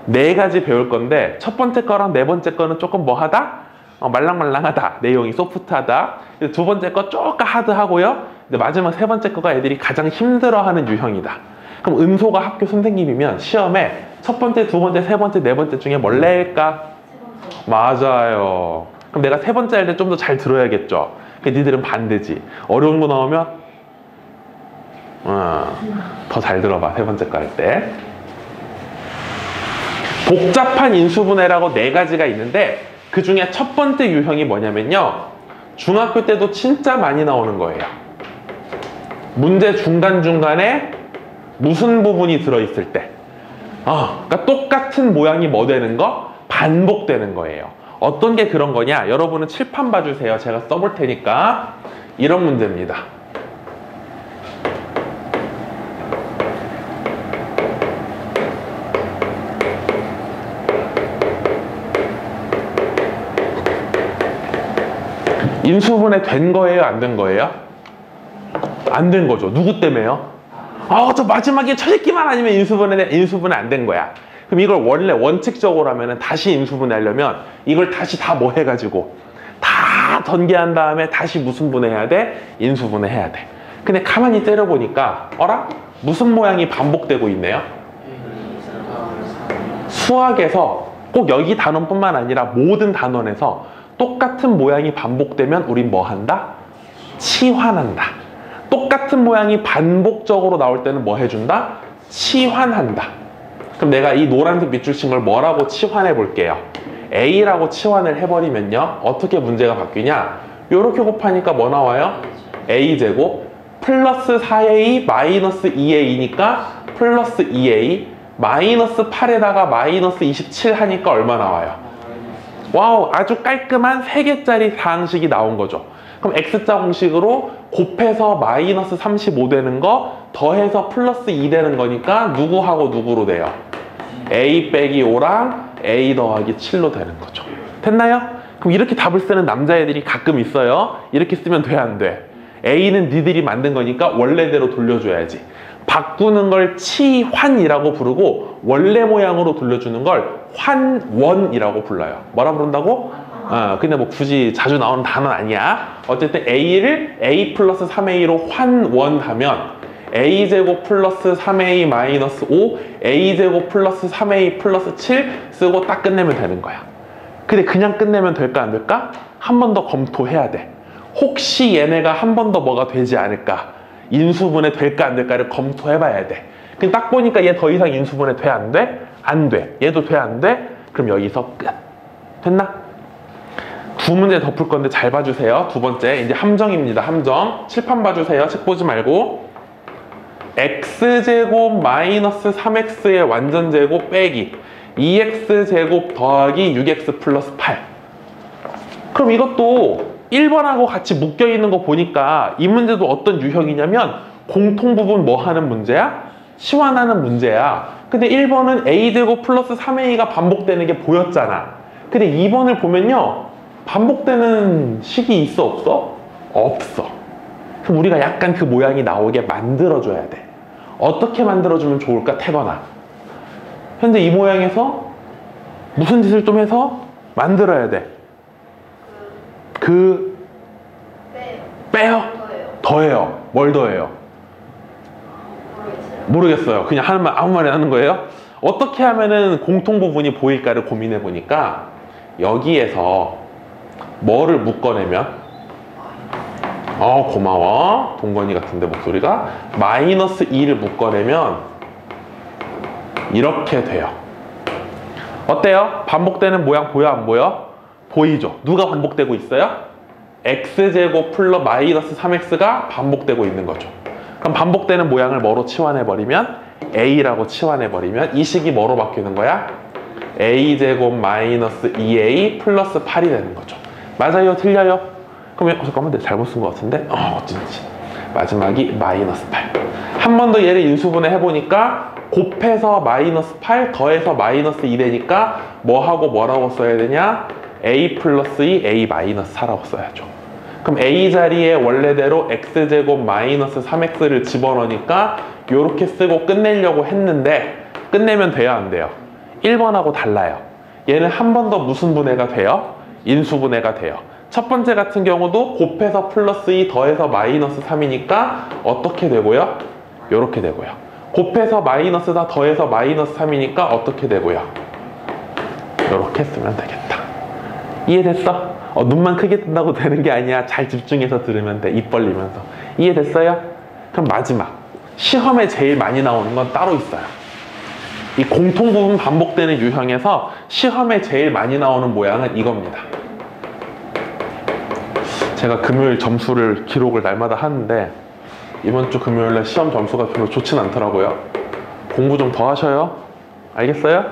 4가지 배울 건데 첫 번째 거랑 4번째 거는 조금 뭐하다? 말랑말랑하다. 내용이 소프트하다. 두 번째 거 조금 하드하고요. 근데 마지막 3번째 거가 애들이 가장 힘들어하는 유형이다. 그럼 은소가 학교 선생님이면 시험에 첫 번째, 두 번째, 세 번째, 네 번째 중에 뭘 낼까? 맞아요. 그럼 내가 3번째 할 때 좀 더 잘 들어야겠죠. 니들은 반대지. 어려운 거 나오면 더 잘 들어봐. 3번째 거 할 때. 복잡한 인수분해라고 4가지가 있는데 그 중에 첫 번째 유형이 뭐냐면요. 중학교 때도 진짜 많이 나오는 거예요. 문제 중간중간에 무슨 부분이 들어있을 때. 그러니까 똑같은 모양이 뭐 되는 거? 반복되는 거예요. 어떤 게 그런 거냐? 여러분은 칠판 봐주세요. 제가 써볼 테니까. 이런 문제입니다. 인수분해 된 거예요? 안 된 거예요? 안 된 거죠. 누구 때문에요? 저 마지막에 저 새끼만 아니면 인수분해 안 된 거야. 그럼 이걸 원래 원칙적으로 하면은 다시 인수분해 하려면 이걸 다시 다 뭐 해가지고 다 전개한 다음에 다시 무슨 분해해야 돼? 인수분해 해야 돼. 근데 가만히 때려보니까 어라? 무슨 모양이 반복되고 있네요? 수학에서 꼭 여기 단원뿐만 아니라 모든 단원에서 똑같은 모양이 반복되면 우린 뭐 한다? 치환한다. 똑같은 모양이 반복적으로 나올 때는 뭐 해준다? 치환한다. 그럼 내가 이 노란색 밑줄 친 걸 뭐라고 치환해 볼게요. A라고 치환을 해버리면요. 어떻게 문제가 바뀌냐? 요렇게 곱하니까 뭐 나와요? A제곱 플러스 4A 마이너스 2A니까 플러스 2A 마이너스 8에다가 마이너스 27 하니까 얼마 나와요? 와우, 아주 깔끔한 3개짜리 상식이 나온 거죠. 그럼 X자 공식으로 곱해서 마이너스 35 되는 거 더해서 플러스 2 되는 거니까 누구하고 누구로 돼요? A 빼기 5랑 A 더하기 7로 되는 거죠. 됐나요? 그럼 이렇게 답을 쓰는 남자애들이 가끔 있어요. 이렇게 쓰면 돼, 안 돼? A는 니들이 만든 거니까 원래대로 돌려줘야지. 바꾸는 걸 치환이라고 부르고 원래 모양으로 돌려주는 걸 환원이라고 불러요. 뭐라 부른다고? 근데 뭐 굳이 자주 나오는 단어는 아니야. 어쨌든 A를 A 플러스 3A로 환원하면 A제곱 플러스 3A 마이너스 5 A제곱 플러스 3A 플러스 7 쓰고 딱 끝내면 되는 거야. 근데 그냥 끝내면 될까 안 될까? 한 번 더 검토해야 돼. 혹시 얘네가 한 번 더 뭐가 되지 않을까? 인수분해 될까 안 될까를 검토해 봐야 돼. 근데 딱 보니까 얘 더 이상 인수분해 돼? 안 돼? 안 돼. 얘도 돼? 안 돼? 그럼 여기서 끝. 됐나? 두 문제 더 풀 건데 잘 봐주세요. 두 번째 이제 함정입니다. 함정. 칠판 봐주세요. 책 보지 말고. x제곱 마이너스 3x의 완전제곱 빼기 2x제곱 더하기 6x 플러스 8. 그럼 이것도 1번하고 같이 묶여있는 거 보니까 이 문제도 어떤 유형이냐면 공통부분 뭐 하는 문제야? 치환하는 문제야. 근데 1번은 a제곱 플러스 3a가 반복되는 게 보였잖아. 근데 2번을 보면요, 반복되는 식이 있어 없어? 없어. 그럼 우리가 약간 그 모양이 나오게 만들어줘야 돼. 어떻게 만들어주면 좋을까? 태거나 현재 이 모양에서 무슨 짓을 좀 해서 만들어야 돼? 빼요? 더해요. 뭘 더해요? 모르겠어요. 그냥 하는 말, 아무 말이나 하는 거예요? 어떻게 하면은 공통 부분이 보일까를 고민해 보니까 여기에서 뭐를 묶어내면 고마워. 동건이 같은데 목소리가 마이너스 2를 묶어내면 이렇게 돼요. 어때요? 반복되는 모양 보여 안 보여? 보이죠? 누가 반복되고 있어요? x제곱 플러스 마이너스 3x가 반복되고 있는 거죠. 그럼 반복되는 모양을 뭐로 치환해버리면? a라고 치환해버리면 이 식이 뭐로 바뀌는 거야? a제곱 마이너스 2a 플러스 8이 되는 거죠. 맞아요? 틀려요? 그럼 잠깐만 내가 잘못 쓴 것 같은데? 어쩐지 마지막이 마이너스 8. 한 번 더 얘를 인수분해 해보니까 곱해서 마이너스 8 더해서 마이너스 2 되니까 뭐하고 뭐라고 써야 되냐? a 플러스 2 a 마이너스 4라고 써야죠. 그럼 a 자리에 원래대로 x제곱 마이너스 3x를 집어넣으니까 이렇게 쓰고 끝내려고 했는데 끝내면 돼요 안 돼요? 1번하고 달라요. 얘는 한 번 더 무슨 분해가 돼요? 인수분해가 돼요. 첫 번째 같은 경우도 곱해서 플러스 2 더해서 마이너스 3이니까 어떻게 되고요? 이렇게 되고요. 곱해서 마이너스 4 더해서 마이너스 3이니까 어떻게 되고요? 이렇게 쓰면 되겠다. 이해됐어? 눈만 크게 뜬다고 되는 게 아니야. 잘 집중해서 들으면 돼. 입 벌리면서. 이해됐어요? 그럼 마지막. 시험에 제일 많이 나오는 건 따로 있어요. 이 공통부분 반복되는 유형에서 시험에 제일 많이 나오는 모양은 이겁니다. 제가 금요일 점수를 기록을 날마다 하는데 이번 주 금요일에 시험 점수가 별로 좋진 않더라고요. 공부 좀 더 하셔요. 알겠어요?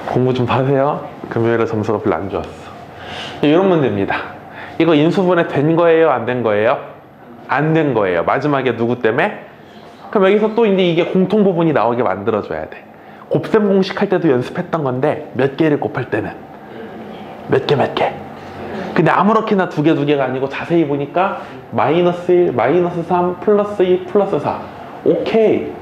공부 좀 더 하세요. 금요일에 점수가 별로 안 좋았어. 이런 문제입니다. 이거 인수분해 된 거예요? 안 된 거예요? 안 된 거예요. 마지막에 누구 때문에? 그럼 여기서 또 이제 이게 공통부분이 나오게 만들어줘야 돼. 곱셈 공식 할 때도 연습했던 건데 몇 개를 곱할 때는 몇 개. 근데 아무렇게나 두 개가 아니고 자세히 보니까 마이너스 1, 마이너스 3, 플러스 2, 플러스 4. 오케이.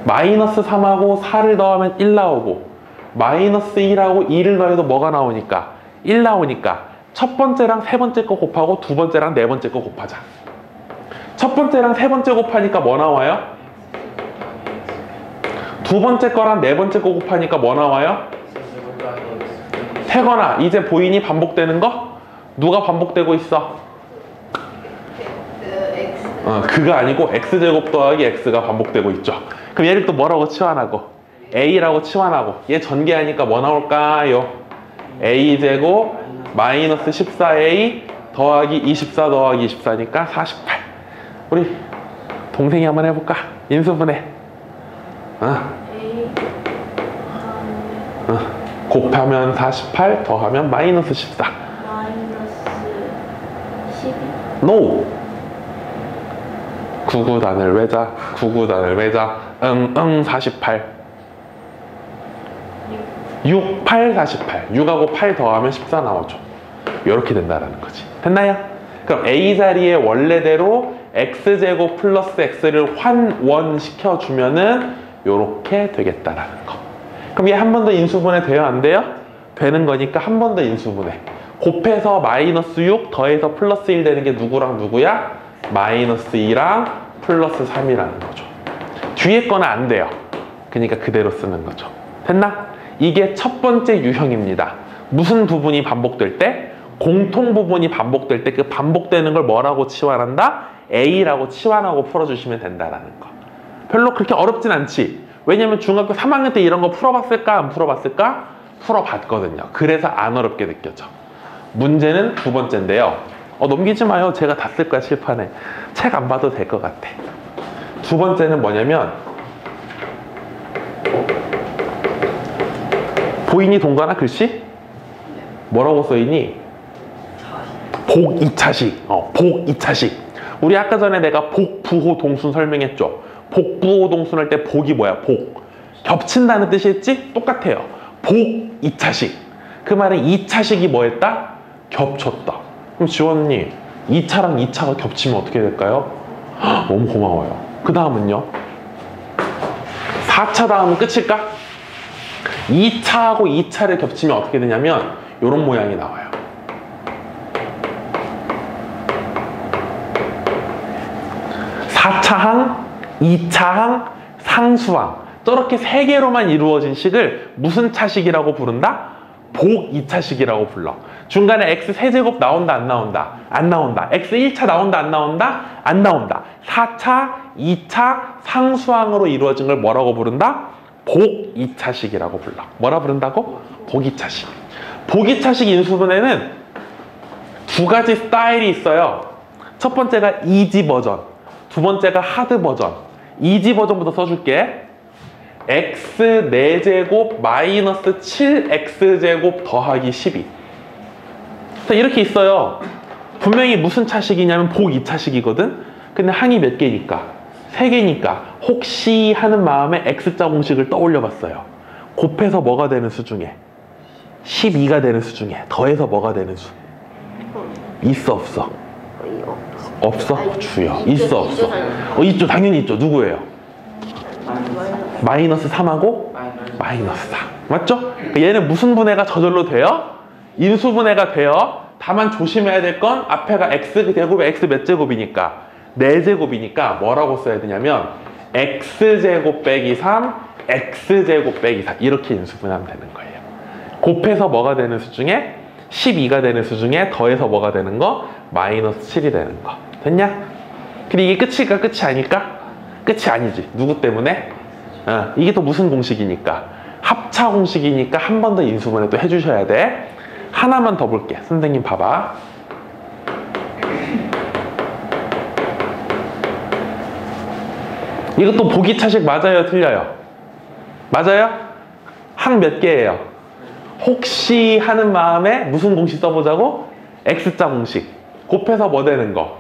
마이너스 3하고 4를 더하면 1 나오고 마이너스 1하고 2를 더해도 뭐가 나오니까? 1 나오니까 첫 번째랑 세 번째 거 곱하고 두 번째랑 네 번째 거 곱하자. 첫 번째랑 세 번째 곱하니까 뭐 나와요? 두 번째 거랑 네 번째 거 곱하니까 뭐 나와요? 태거나 이제 보이니 반복되는 거? 누가 반복되고 있어? 그가 아니고 x제곱 더하기 x가 반복되고 있죠. 그럼 얘를 또 뭐라고 치환하고? a라고 치환하고 얘 전개하니까 뭐 나올까요? a제곱 마이너스 14a 더하기 24 더하기 24니까 48. 우리 동생이 한번 해볼까? 인수분해. 곱하면 48 더하면 마이너스 14. 마이너스 12. NO! 9구단을 외자 9구단을 외자 48 6, 8, 48 6하고 8 더하면 14 나오죠. 이렇게 된다라는 거지. 됐나요? 그럼 a 자리에 원래대로 x제곱 플러스 x를 환원시켜주면은 이렇게 되겠다라는 거. 그럼 얘 한 번 더 인수분해 돼요? 안 돼요? 되는 거니까 한 번 더 인수분해. 곱해서 마이너스 6 더해서 플러스 1 되는 게 누구랑 누구야? 마이너스 2랑 플러스 3이라는 거죠. 뒤에 거는 안 돼요. 그러니까 그대로 쓰는 거죠. 됐나? 이게 첫 번째 유형입니다. 무슨 부분이 반복될 때? 공통 부분이 반복될 때 그 반복되는 걸 뭐라고 치환한다? A라고 치환하고 풀어주시면 된다라는 거. 별로 그렇게 어렵진 않지. 왜냐면 중학교 3학년 때 이런 거 풀어봤을까? 안 풀어봤을까? 풀어봤거든요. 그래서 안 어렵게 느껴져. 문제는 두 번째인데요. 넘기지 마요. 제가 다 쓸 거야, 칠판에. 책 안 봐도 될 것 같아. 두 번째는 뭐냐면 보이니 동그라나 글씨? 뭐라고 써있니? 복 2차식. 복 2차식. 우리 아까 전에 내가 복부호 동순 설명했죠. 복부호 동순 할 때 복이 뭐야? 복. 겹친다는 뜻이 했지? 똑같아요. 복 2차식. 그 말은 2차식이 뭐 했다? 겹쳤다. 그럼 지원님 2차랑 2차가 겹치면 어떻게 될까요? 너무 고마워요. 그 다음은요? 4차 다음은 끝일까? 2차하고 2차를 겹치면 어떻게 되냐면 이런 모양이 나와요. 4차항, 2차항, 상수항. 저렇게 세 개로만 이루어진 식을 무슨 차식이라고 부른다? 복 2차식이라고 불러. 중간에 x 세제곱 나온다 안 나온다? 안 나온다. x 1차 나온다 안 나온다? 안 나온다. 4차, 2차 상수항으로 이루어진 걸 뭐라고 부른다? 복 2차식이라고 불러. 뭐라 부른다고? 복 2차식. 복 2차식 인수분해는 두 가지 스타일이 있어요. 첫 번째가 이지 버전, 두 번째가 하드 버전. 이지 버전부터 써줄게. x 4제곱 마이너스 7x제곱 더하기 12. 자, 이렇게 있어요. 분명히 무슨 차식이냐면 복 2차식이거든. 근데 항이 몇 개니까? 3개니까 혹시 하는 마음에 x자 공식을 떠올려 봤어요. 곱해서 뭐가 되는 수 중에? 12가 되는 수 중에 더해서 뭐가 되는 수? 있어 없어? 없어? 주요. 있어 없어? 있죠. 당연히 있죠. 누구예요? 마이너스 3하고 마이너스 4. 맞죠? 얘는 무슨 분해가 저절로 돼요? 인수분해가 돼요. 다만 조심해야 될 건 앞에가 x제곱에 x 몇 제곱이니까 4제곱이니까 뭐라고 써야 되냐면 x제곱 빼기 3 x제곱 빼기 4 이렇게 인수분해하면 되는 거예요. 곱해서 뭐가 되는 수 중에 12가 되는 수 중에 더해서 뭐가 되는 거? 마이너스 7이 되는 거. 됐냐? 근데 이게 끝일까? 끝이 아닐까? 끝이 아니지. 누구 때문에? 이게 또 무슨 공식이니까? 합차 공식이니까 한 번 더 인수분해 또 해주셔야 돼. 하나만 더 볼게. 선생님 봐봐. 이것도 보기 차식 맞아요? 틀려요? 맞아요? 항 몇 개예요? 혹시 하는 마음에 무슨 공식 써보자고? x자 공식. 곱해서 뭐 되는 거?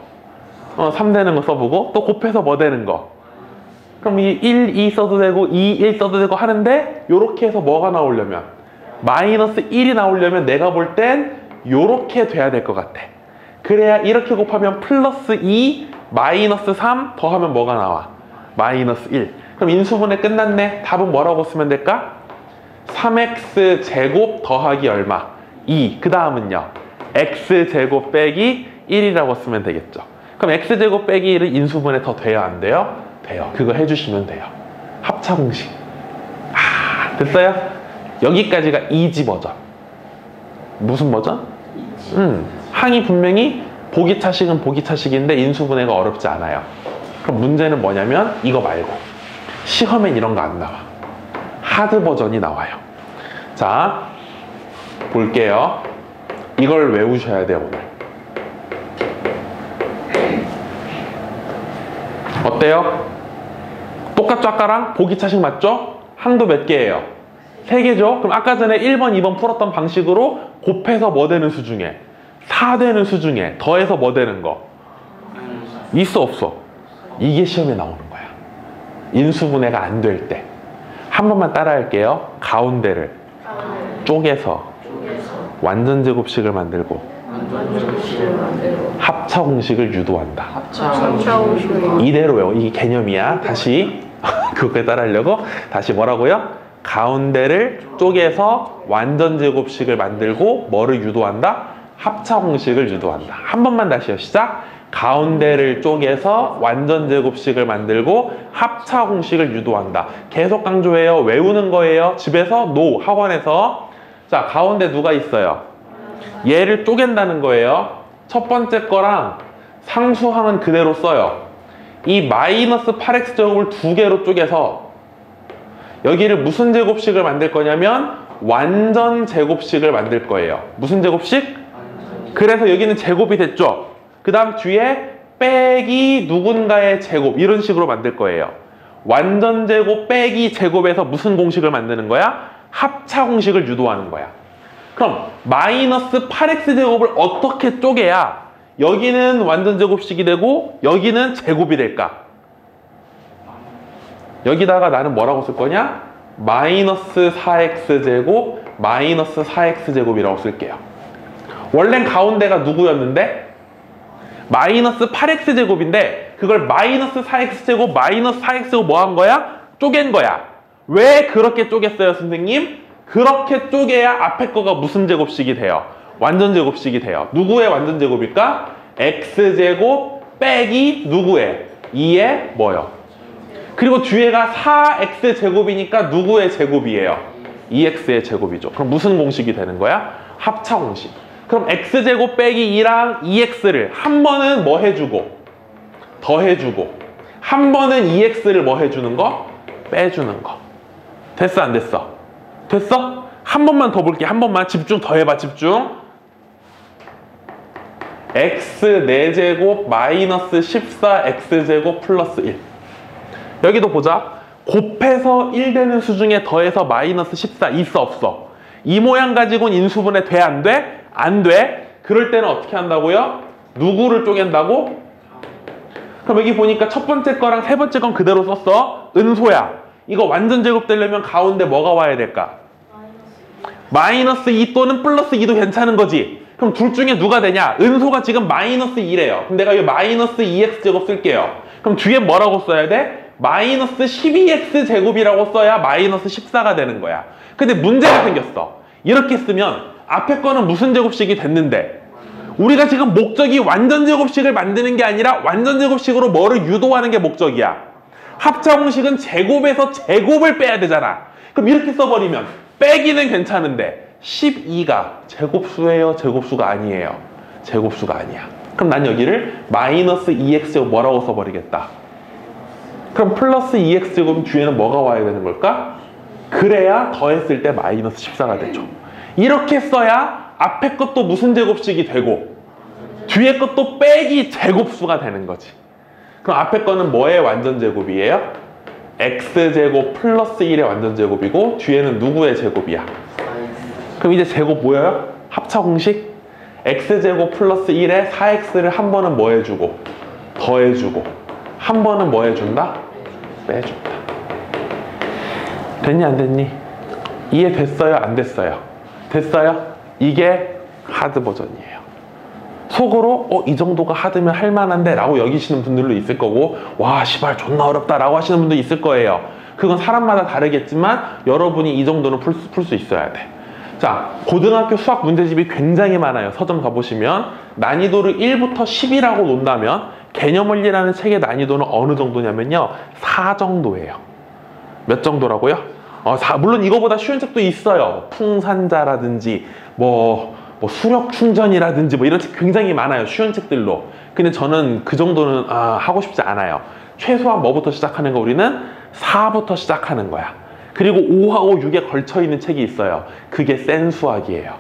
3 되는 거 써보고 또 곱해서 뭐 되는 거? 그럼 이 1, 2 써도 되고 2, 1 써도 되고 하는데 요렇게 해서 뭐가 나오려면 마이너스 1이 나오려면 내가 볼 땐 요렇게 돼야 될 것 같아. 그래야 이렇게 곱하면 플러스 2, 마이너스 3 더하면 뭐가 나와? 마이너스 1. 그럼 인수분해 끝났네. 답은 뭐라고 쓰면 될까? 3x 제곱 더하기 얼마? 2. 그 다음은요. x 제곱 빼기 1이라고 쓰면 되겠죠. 그럼 x 제곱 빼기 1은 인수분해 더 돼요? 안 돼요? 돼요. 그거 해주시면 돼요. 합차 공식. 됐어요? 여기까지가 이지 버전. 무슨 버전? 항이 분명히 보기 차식은 보기 차식인데 인수분해가 어렵지 않아요. 그럼 문제는 뭐냐면 이거 말고 시험엔 이런 거 안 나와. 하드 버전이 나와요. 자, 볼게요. 이걸 외우셔야 돼요, 오늘. 어때요? 똑같죠, 아까랑? 보기 차식 맞죠? 항도 몇 개예요? 3개죠? 그럼 아까 전에 1번, 2번 풀었던 방식으로 곱해서 뭐 되는 수 중에? 4 되는 수 중에 더해서 뭐 되는 거? 있어 없어? 이게 시험에 나오는 거야. 인수분해가 안 될 때. 한 번만 따라 할게요. 가운데를 쪼개서 완전 제곱식을 만들고 합차 공식을 유도한다. 이대로 외워. 이게 개념이야. 다시 그거까지 따라 하려고 다시 뭐라고요? 가운데를 쪼개서 완전 제곱식을 만들고 뭐를 유도한다? 합차 공식을 유도한다. 한 번만 다시요. 시작. 가운데를 쪼개서 완전 제곱식을 만들고 합차 공식을 유도한다. 계속 강조해요. 외우는 거예요. 집에서 학원에서. 자, 가운데 누가 있어요? 얘를 쪼갠다는 거예요. 첫 번째 거랑 상수항은 그대로 써요. 이 마이너스 8x제곱을 두 개로 쪼개서 여기를 무슨 제곱식을 만들 거냐면 완전 제곱식을 만들 거예요. 무슨 제곱식? 그래서 여기는 제곱이 됐죠. 그 다음 뒤에 빼기 누군가의 제곱 이런 식으로 만들 거예요. 완전 제곱 빼기 제곱에서 무슨 공식을 만드는 거야? 합차 공식을 유도하는 거야. 그럼 마이너스 8x제곱을 어떻게 쪼개야 여기는 완전 제곱식이 되고 여기는 제곱이 될까? 여기다가 나는 뭐라고 쓸 거냐? 마이너스 4x제곱 마이너스 4x제곱이라고 쓸게요. 원래는 가운데가 누구였는데? 마이너스 8x제곱인데 그걸 마이너스 4x제곱 마이너스 4x제곱 뭐 한 거야? 쪼갠 거야. 왜 그렇게 쪼갰어요 선생님? 그렇게 쪼개야 앞에 거가 무슨 제곱식이 돼요? 완전 제곱식이 돼요. 누구의 완전 제곱일까? x제곱 빼기 누구의? 2의 뭐요? 그리고 뒤에가 4x제곱이니까 누구의 제곱이에요? 2x의 제곱이죠. 그럼 무슨 공식이 되는 거야? 합차 공식. 그럼 x제곱 빼기 2랑 2x를 한 번은 뭐 해주고 더해주고 한 번은 2x를 뭐 해주는 거? 빼주는 거. 됐어 안 됐어? 됐어? 한 번만 더 볼게. 한 번만 집중 더 해봐. 집중. x 4제곱 마이너스 14x제곱 플러스 1. 여기도 보자. 곱해서 1 되는 수 중에 더해서 마이너스 14 있어 없어? 이 모양 가지고는 인수분해 돼 안 돼? 안 돼. 그럴 때는 어떻게 한다고요? 누구를 쪼갠다고? 그럼 여기 보니까 첫 번째 거랑 세 번째 건 그대로 썼어. 은소야. 이거 완전 제곱 되려면 가운데 뭐가 와야 될까? 마이너스 2 또는 플러스 2도 괜찮은 거지. 그럼 둘 중에 누가 되냐? 은소가 지금 마이너스 2래요. 그럼 내가 이 마이너스 2x제곱 쓸게요. 그럼 뒤에 뭐라고 써야 돼? 마이너스 12x제곱이라고 써야 마이너스 14가 되는 거야. 근데 문제가 생겼어. 이렇게 쓰면 앞에 거는 무슨 제곱식이 됐는데 우리가 지금 목적이 완전 제곱식을 만드는 게 아니라 완전 제곱식으로 뭐를 유도하는 게 목적이야. 합차 공식은 제곱에서 제곱을 빼야 되잖아. 그럼 이렇게 써버리면 빼기는 괜찮은데 12가 제곱수예요? 제곱수가 아니에요? 제곱수가 아니야. 그럼 난 여기를 마이너스 2x제곱 뭐라고 써버리겠다. 그럼 플러스 2x제곱 뒤에는 뭐가 와야 되는 걸까? 그래야 더했을 때 마이너스 14가 되죠. 이렇게 써야 앞에 것도 무슨 제곱식이 되고 뒤에 것도 빼기 제곱수가 되는 거지. 그럼 앞에 거는 뭐의 완전 제곱이에요? x제곱 플러스 1의 완전 제곱이고 뒤에는 누구의 제곱이야? 그럼 이제 제곱 뭐예요? 합차 공식? x제곱 플러스 1에 4x를 한 번은 뭐 해주고 더해주고 한 번은 뭐 해준다? 빼준다. 됐니 안 됐니? 이해됐어요 안 됐어요? 됐어요? 이게 하드 버전이에요. 속으로 이 정도가 하드면 할만한데 라고 여기시는 분들도 있을 거고 와 시발 존나 어렵다 라고 하시는 분도 있을 거예요. 그건 사람마다 다르겠지만 여러분이 이 정도는 풀 수 있어야 돼. 자, 고등학교 수학 문제집이 굉장히 많아요. 서점 가보시면 난이도를 1부터 10이라고 놓는다면 개념원리라는 책의 난이도는 어느 정도냐면요 4 정도예요. 몇 정도라고요? 물론 이거보다 쉬운 책도 있어요. 풍산자라든지 뭐 수력 충전이라든지 뭐 이런 책 굉장히 많아요. 쉬운 책들로. 근데 저는 그 정도는 하고 싶지 않아요. 최소한 뭐부터 시작하는 거? 우리는 4부터 시작하는 거야. 그리고 5하고 6에 걸쳐있는 책이 있어요. 그게 센 수학이에요.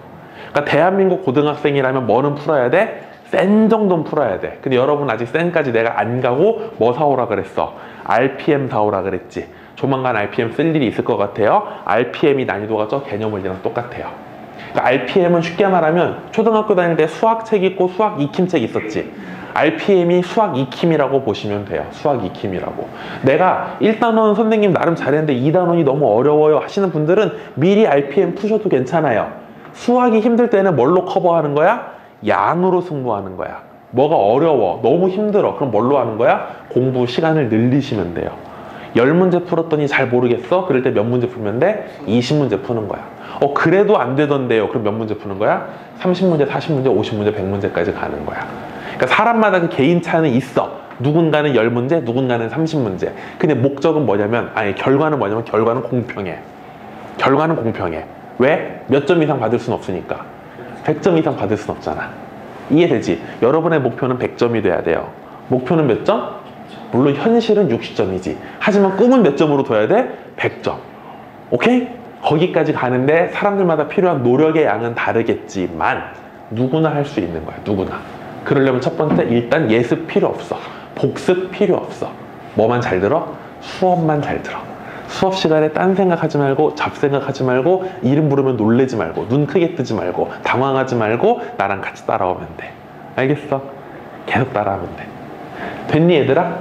그러니까 대한민국 고등학생이라면 뭐는 풀어야 돼? 센 정도는 풀어야 돼. 근데 여러분 아직 센까지 내가 안 가고 뭐 사오라 그랬어? RPM 사오라 그랬지. 조만간 RPM 쓸 일이 있을 것 같아요. RPM이 난이도가 저 개념원리랑 똑같아요. 그러니까 RPM은 쉽게 말하면 초등학교 다닐 때 수학책 있고 수학 익힘책 있었지. RPM이 수학 익힘이라고 보시면 돼요. 수학 익힘이라고. 내가 1단원 선생님 나름 잘했는데 2단원이 너무 어려워요 하시는 분들은 미리 RPM 푸셔도 괜찮아요. 수학이 힘들 때는 뭘로 커버하는 거야? 양으로 승부하는 거야. 뭐가 어려워, 너무 힘들어. 그럼 뭘로 하는 거야? 공부 시간을 늘리시면 돼요. 10문제 풀었더니 잘 모르겠어? 그럴 때 몇 문제 풀면 돼? 20문제 푸는 거야. 그래도 안 되던데요. 그럼 몇 문제 푸는 거야? 30문제, 40문제, 50문제, 100문제까지 가는 거야. 그러니까 사람마다 그 개인 차는 있어. 누군가는 10문제, 누군가는 30문제. 근데 목적은 뭐냐면, 결과는 뭐냐면 결과는 공평해. 결과는 공평해. 왜? 몇 점 이상 받을 순 없으니까. 100점 이상 받을 순 없잖아. 이해되지? 여러분의 목표는 100점이 돼야 돼요. 목표는 몇 점? 물론 현실은 60점이지. 하지만 꿈은 몇 점으로 둬야 돼? 100점. 오케이? 거기까지 가는데 사람들마다 필요한 노력의 양은 다르겠지만 누구나 할 수 있는 거야. 누구나. 그러려면 첫 번째, 일단 예습 필요 없어. 복습 필요 없어. 뭐만 잘 들어? 수업만 잘 들어. 수업 시간에 딴 생각하지 말고, 잡생각하지 말고, 이름 부르면 놀래지 말고, 눈 크게 뜨지 말고, 당황하지 말고 나랑 같이 따라오면 돼. 알겠어? 계속 따라하면 돼. 됐니 얘들아?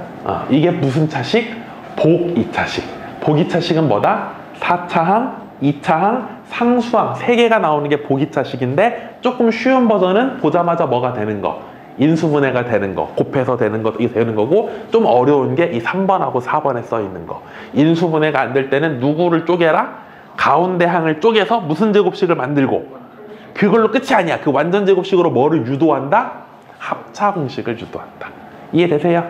이게 무슨 차식? 복 2차식. 복 2차식은 뭐다? 4차항, 2차항, 상수항 3개가 나오는 게 복 2차식인데 조금 쉬운 버전은 보자마자 뭐가 되는 거? 인수분해가 되는 거, 곱해서 되는 거, 이게 되는 거고, 좀 어려운 게 이 3번하고 4번에 써 있는 거. 인수분해가 안 될 때는 누구를 쪼개라? 가운데 항을 쪼개서 무슨 제곱식을 만들고, 그걸로 끝이 아니야. 그 완전 제곱식으로 뭐를 유도한다? 합차 공식을 유도한다. 이해되세요?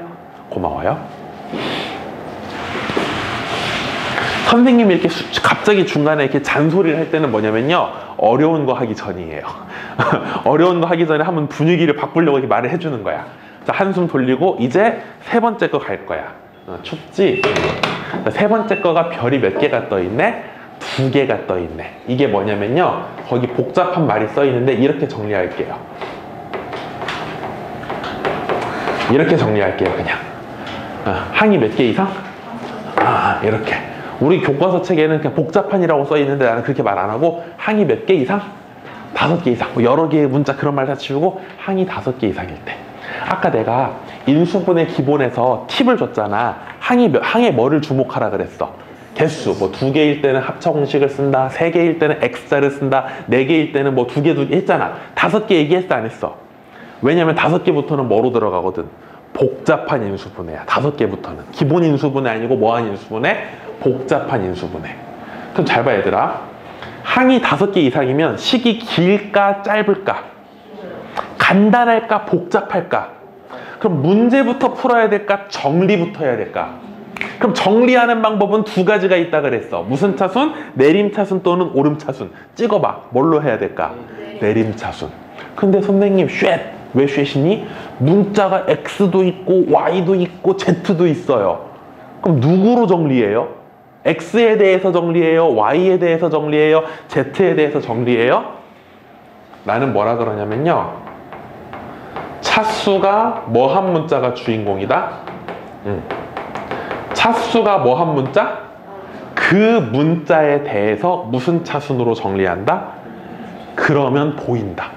고마워요. 선생님이 이렇게 갑자기 중간에 이렇게 잔소리를 할 때는 뭐냐면요, 어려운 거 하기 전이에요. 어려운 거 하기 전에 한번 분위기를 바꾸려고 이렇게 말을 해주는 거야. 자, 한숨 돌리고 이제 세 번째 거 갈 거야. 춥지? 자, 세 번째 거가 별이 몇 개가 떠 있네? 2개가 떠 있네. 이게 뭐냐면요, 거기 복잡한 말이 써 있는데 이렇게 정리할게요. 이렇게 정리할게요. 그냥 항이 몇 개 이상? 이렇게. 우리 교과서 책에는 그냥 복잡한이라고 써 있는데 나는 그렇게 말 안 하고 항이 몇 개 이상? 5개 이상. 뭐 여러 개의 문자 그런 말 다 치우고 항이 5개 이상일 때. 아까 내가 인수분해 기본에서 팁을 줬잖아. 항에 뭐를 주목하라 그랬어? 개수. 뭐 2개일 때는 합차 공식을 쓴다, 3개일 때는 X자를 쓴다, 4개일 때는 뭐 2개 했잖아. 5개 얘기했어 안 했어? 왜냐면 5개부터는 뭐로 들어가거든? 복잡한 인수분해야. 5개부터는. 기본 인수분해 아니고 뭐한 인수분해? 복잡한 인수분해. 그럼 잘 봐 얘들아. 항이 5개 이상이면 식이 길까 짧을까? 간단할까 복잡할까? 그럼 문제부터 풀어야 될까 정리부터 해야 될까? 그럼 정리하는 방법은 2가지가 있다 그랬어. 무슨 차순? 내림차순 또는 오름차순. 찍어봐. 뭘로 해야 될까? 내림차순. 근데 선생님 쉣! 왜 쉣이니? 문자가 X도 있고 Y도 있고 Z도 있어요. 그럼 누구로 정리해요? X에 대해서 정리해요? Y에 대해서 정리해요? Z에 대해서 정리해요? 나는 뭐라 그러냐면요, 차수가 뭐 한 문자가 주인공이다? 차수가 뭐 한 문자? 그 문자에 대해서 무슨 차순으로 정리한다? 그러면 보인다.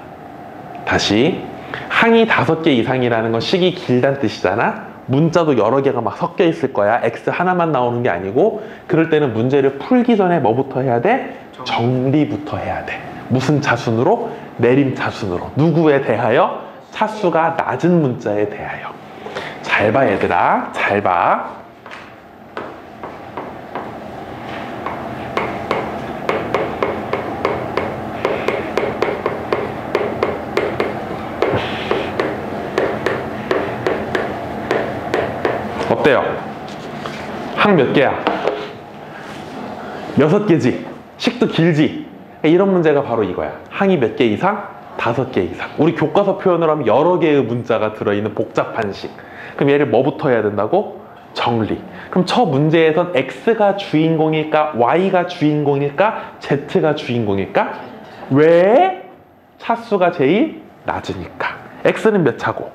다시, 항이 5개 이상이라는 건 식이 길다는 뜻이잖아. 문자도 여러 개가 막 섞여 있을 거야. X 하나만 나오는 게 아니고, 그럴 때는 문제를 풀기 전에 뭐부터 해야 돼? 정리부터 해야 돼. 무슨 차순으로? 내림차순으로. 누구에 대하여? 차수가 낮은 문자에 대하여. 잘 봐 얘들아. 잘 봐. 어때요? 항 몇 개야? 6개지? 식도 길지? 이런 문제가 바로 이거야. 항이 몇 개 이상? 5개 이상. 우리 교과서 표현을 하면 여러 개의 문자가 들어있는 복잡한 식. 그럼 얘를 뭐부터 해야 된다고? 정리. 그럼 첫 문제에선 X가 주인공일까? Y가 주인공일까? Z가 주인공일까? 왜? 차수가 제일 낮으니까. X는 몇 차고?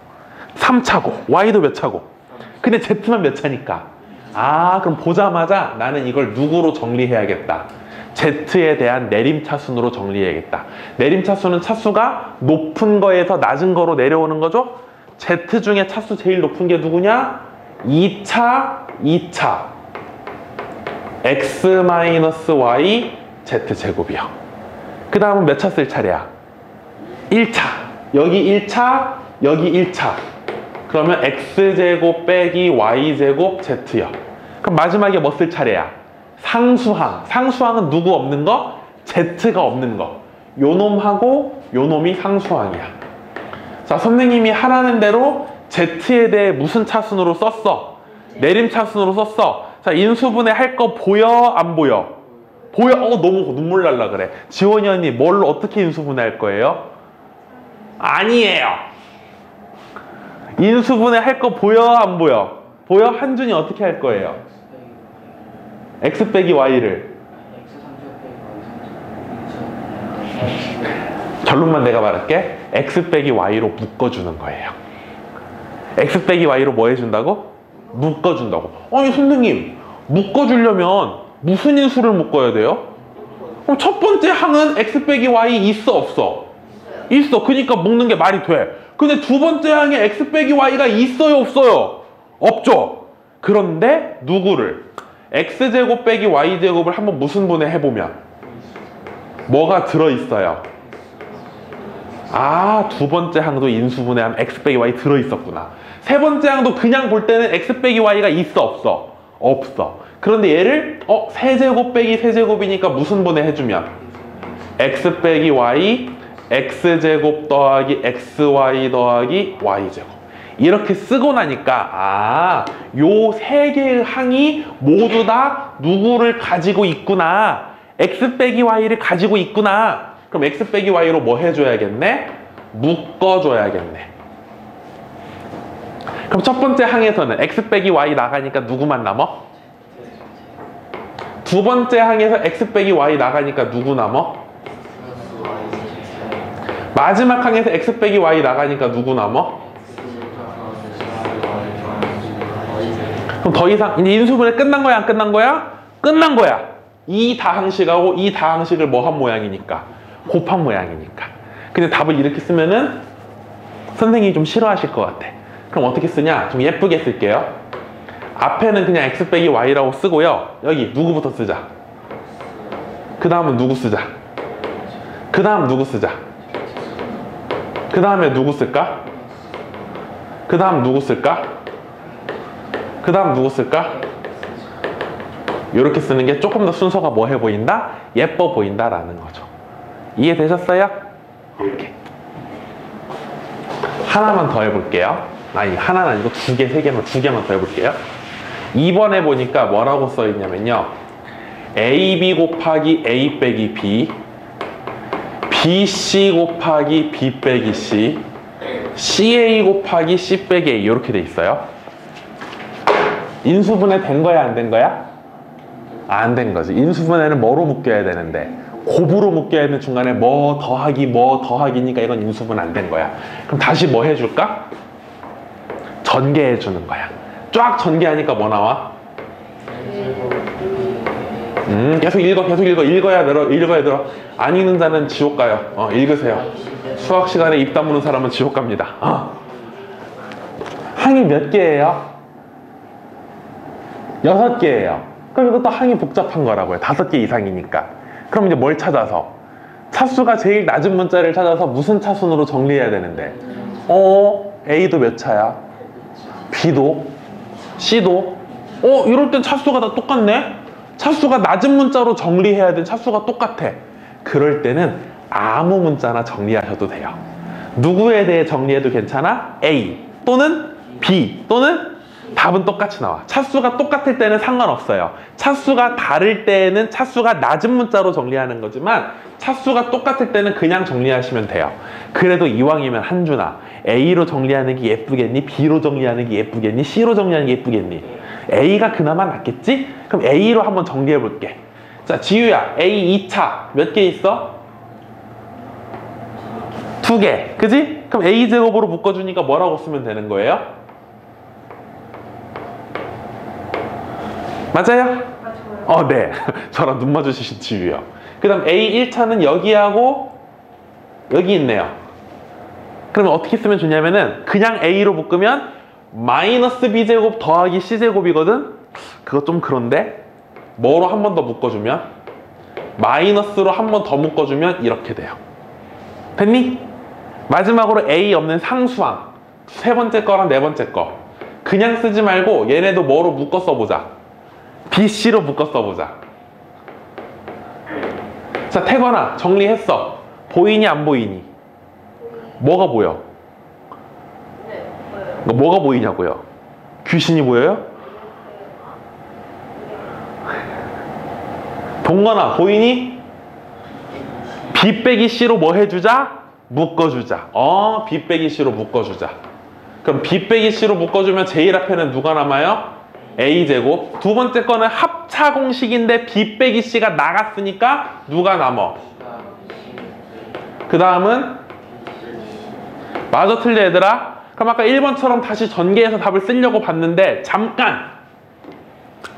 3차고. Y도 몇 차고? 근데 Z만 몇 차니까. 그럼 보자마자 나는 이걸 누구로 정리해야겠다. Z에 대한 내림차순으로 정리해야겠다. 내림차순은 차수가 높은 거에서 낮은 거로 내려오는 거죠. Z 중에 차수 제일 높은 게 누구냐? 2차, 2차. X-Y Z제곱이요. 그 다음은 몇 차 쓸 차례야? 1차. 여기 1차, 여기 1차. 그러면 X제곱 빼기 Y제곱 Z요. 그럼 마지막에 뭐 쓸 차례야? 상수항. 상수항은 누구 없는 거? Z가 없는 거. 요 놈하고 요 놈이 상수항이야. 자, 선생님이 하라는 대로 Z에 대해 무슨 차순으로 썼어? 내림차순으로 썼어. 자, 인수분해 할 거 보여? 안 보여? 보여? 너무 눈물 날라 그래. 지원이 언니, 뭘로 어떻게 인수분해 할 거예요? 아니에요. 인수분해 할 거 보여 안 보여? 보여? 한준이 어떻게 할 거예요? x 빼기 y를 결론만 내가 말할게. x 빼기 y로 묶어주는 거예요. x 빼기 y로 뭐 해준다고? 묶어준다고. 아니 선생님, 묶어주려면 무슨 인수를 묶어야 돼요? 그럼 첫 번째 항은 x 빼기 y 있어 없어? 있어. 그러니까 묶는 게 말이 돼. 근데 두 번째 항에 x 빼기 y가 있어요 없어요? 없죠. 그런데 누구를? x제곱 빼기 y제곱을 한번 무슨 분해 해보면 뭐가 들어있어요? 아, 두 번째 항도 인수분해하면 x 빼기 y 들어있었구나. 세 번째 항도 그냥 볼 때는 x 빼기 y가 있어 없어? 없어. 그런데 얘를 세제곱 빼기 세제곱이니까 무슨 분해 해주면 x 빼기 y x제곱 더하기 xy 더하기 y제곱 이렇게 쓰고 나니까 요 세 개의 항이 모두 다 누구를 가지고 있구나. x 빼기 y를 가지고 있구나. 그럼 x 빼기 y로 뭐 해줘야겠네? 묶어줘야겠네. 그럼 첫 번째 항에서는 x 빼기 y 나가니까 누구만 남어? 두 번째 항에서 x 빼기 y 나가니까 누구 남어? 마지막 항에서 x 빼기 y 나가니까 누구 남어? 그럼 더 이상 이제 인수분해 끝난 거야 안 끝난 거야? 끝난 거야. 이 다항식하고 이 다항식을 뭐 한 모양이니까 곱한 모양이니까. 근데 답을 이렇게 쓰면은 선생님이 좀 싫어하실 것 같아. 그럼 어떻게 쓰냐? 좀 예쁘게 쓸게요. 앞에는 그냥 x 빼기 y라고 쓰고요. 여기 누구부터 쓰자? 그 다음은 누구 쓰자? 그 다음 누구 쓰자? 그 다음에 누구 쓸까? 그 다음 누구 쓸까? 그 다음 누구 쓸까? 이렇게 쓰는 게 조금 더 순서가 뭐해 보인다? 예뻐 보인다라는 거죠. 이해되셨어요? 오케이. 하나만 더 해볼게요. 아니, 하나는 아니고 두 개, 세 개만, 두 개만 더 해볼게요. 2번에 보니까 뭐라고 써있냐면요. AB 곱하기 A 빼기 B, BC 곱하기 B 빼기 C, CA 곱하기 C 빼기 A 이렇게 돼 있어요. 인수분해 된 거야 안 된 거야? 안 된 거지. 인수분해는 뭐로 묶여야 되는데 곱으로 묶여야 되는 중간에 뭐 더하기니까 이건 인수분해 안 된 거야. 그럼 다시 뭐 해줄까? 전개해 주는 거야. 쫙 전개하니까 뭐 나와? 계속 읽어. 읽어야 들어. 안 읽는 자는 지옥 가요. 읽으세요. 수학 시간에 입 다무는 사람은 지옥 갑니다. 항이 몇 개예요? 6개예요. 그럼 이것도 항이 복잡한 거라고요. 5개 이상이니까. 그럼 이제 뭘 찾아서? 차수가 제일 낮은 문자를 찾아서 무슨 차순으로 정리해야 되는데? A도 몇 차야? B도? C도? 이럴 땐 차수가 다 똑같네? 차수가 낮은 문자로 정리해야 되는 차수가 똑같아. 그럴 때는 아무 문자나 정리하셔도 돼요. 누구에 대해 정리해도 괜찮아? A 또는 B 또는 답은 똑같이 나와. 차수가 똑같을 때는 상관없어요. 차수가 다를 때는 차수가 낮은 문자로 정리하는 거지만 차수가 똑같을 때는 그냥 정리하시면 돼요. 그래도 이왕이면 한준아, A로 정리하는 게 예쁘겠니? B로 정리하는 게 예쁘겠니? C로 정리하는 게 예쁘겠니? A가 그나마 낫겠지? 그럼 A로 한번 정리해 볼게. 자, 지유야, A 2차 몇 개 있어? 2개, 그지? 그럼 A제곱으로 묶어주니까 뭐라고 쓰면 되는 거예요? 맞아요? 네. 저랑 눈 마주치신 지유요. 그 다음 A 1차는 여기하고 여기 있네요. 그러면 어떻게 쓰면 좋냐면은 그냥 A로 묶으면 마이너스 B제곱 더하기 C제곱이거든? 그거 좀 그런데 뭐로 한 번 더 묶어주면 마이너스로 한 번 더 묶어주면 이렇게 돼요. 됐니? 마지막으로 A 없는 상수항 세 번째 거랑 네 번째 거 그냥 쓰지 말고 얘네도 뭐로 묶어 써보자. BC로 묶어 써보자. 자, 태건아 정리했어. 보이니 안 보이니? 뭐가 보여? 네, 보여요. 뭐가 보이냐고요? 귀신이 보여요? 동건아 보이니? B 빼기 C로 뭐 해주자? 묶어주자. B 빼기 C로 묶어주자. 그럼 B 빼기 C로 묶어주면 제일 앞에는 누가 남아요? A제곱. 두 번째 거는 합차 공식인데 B 빼기 C가 나갔으니까 누가 남어? 그 다음은 맞아 틀려 얘들아? 그럼 아까 1번처럼 다시 전개해서 답을 쓰려고 봤는데 잠깐!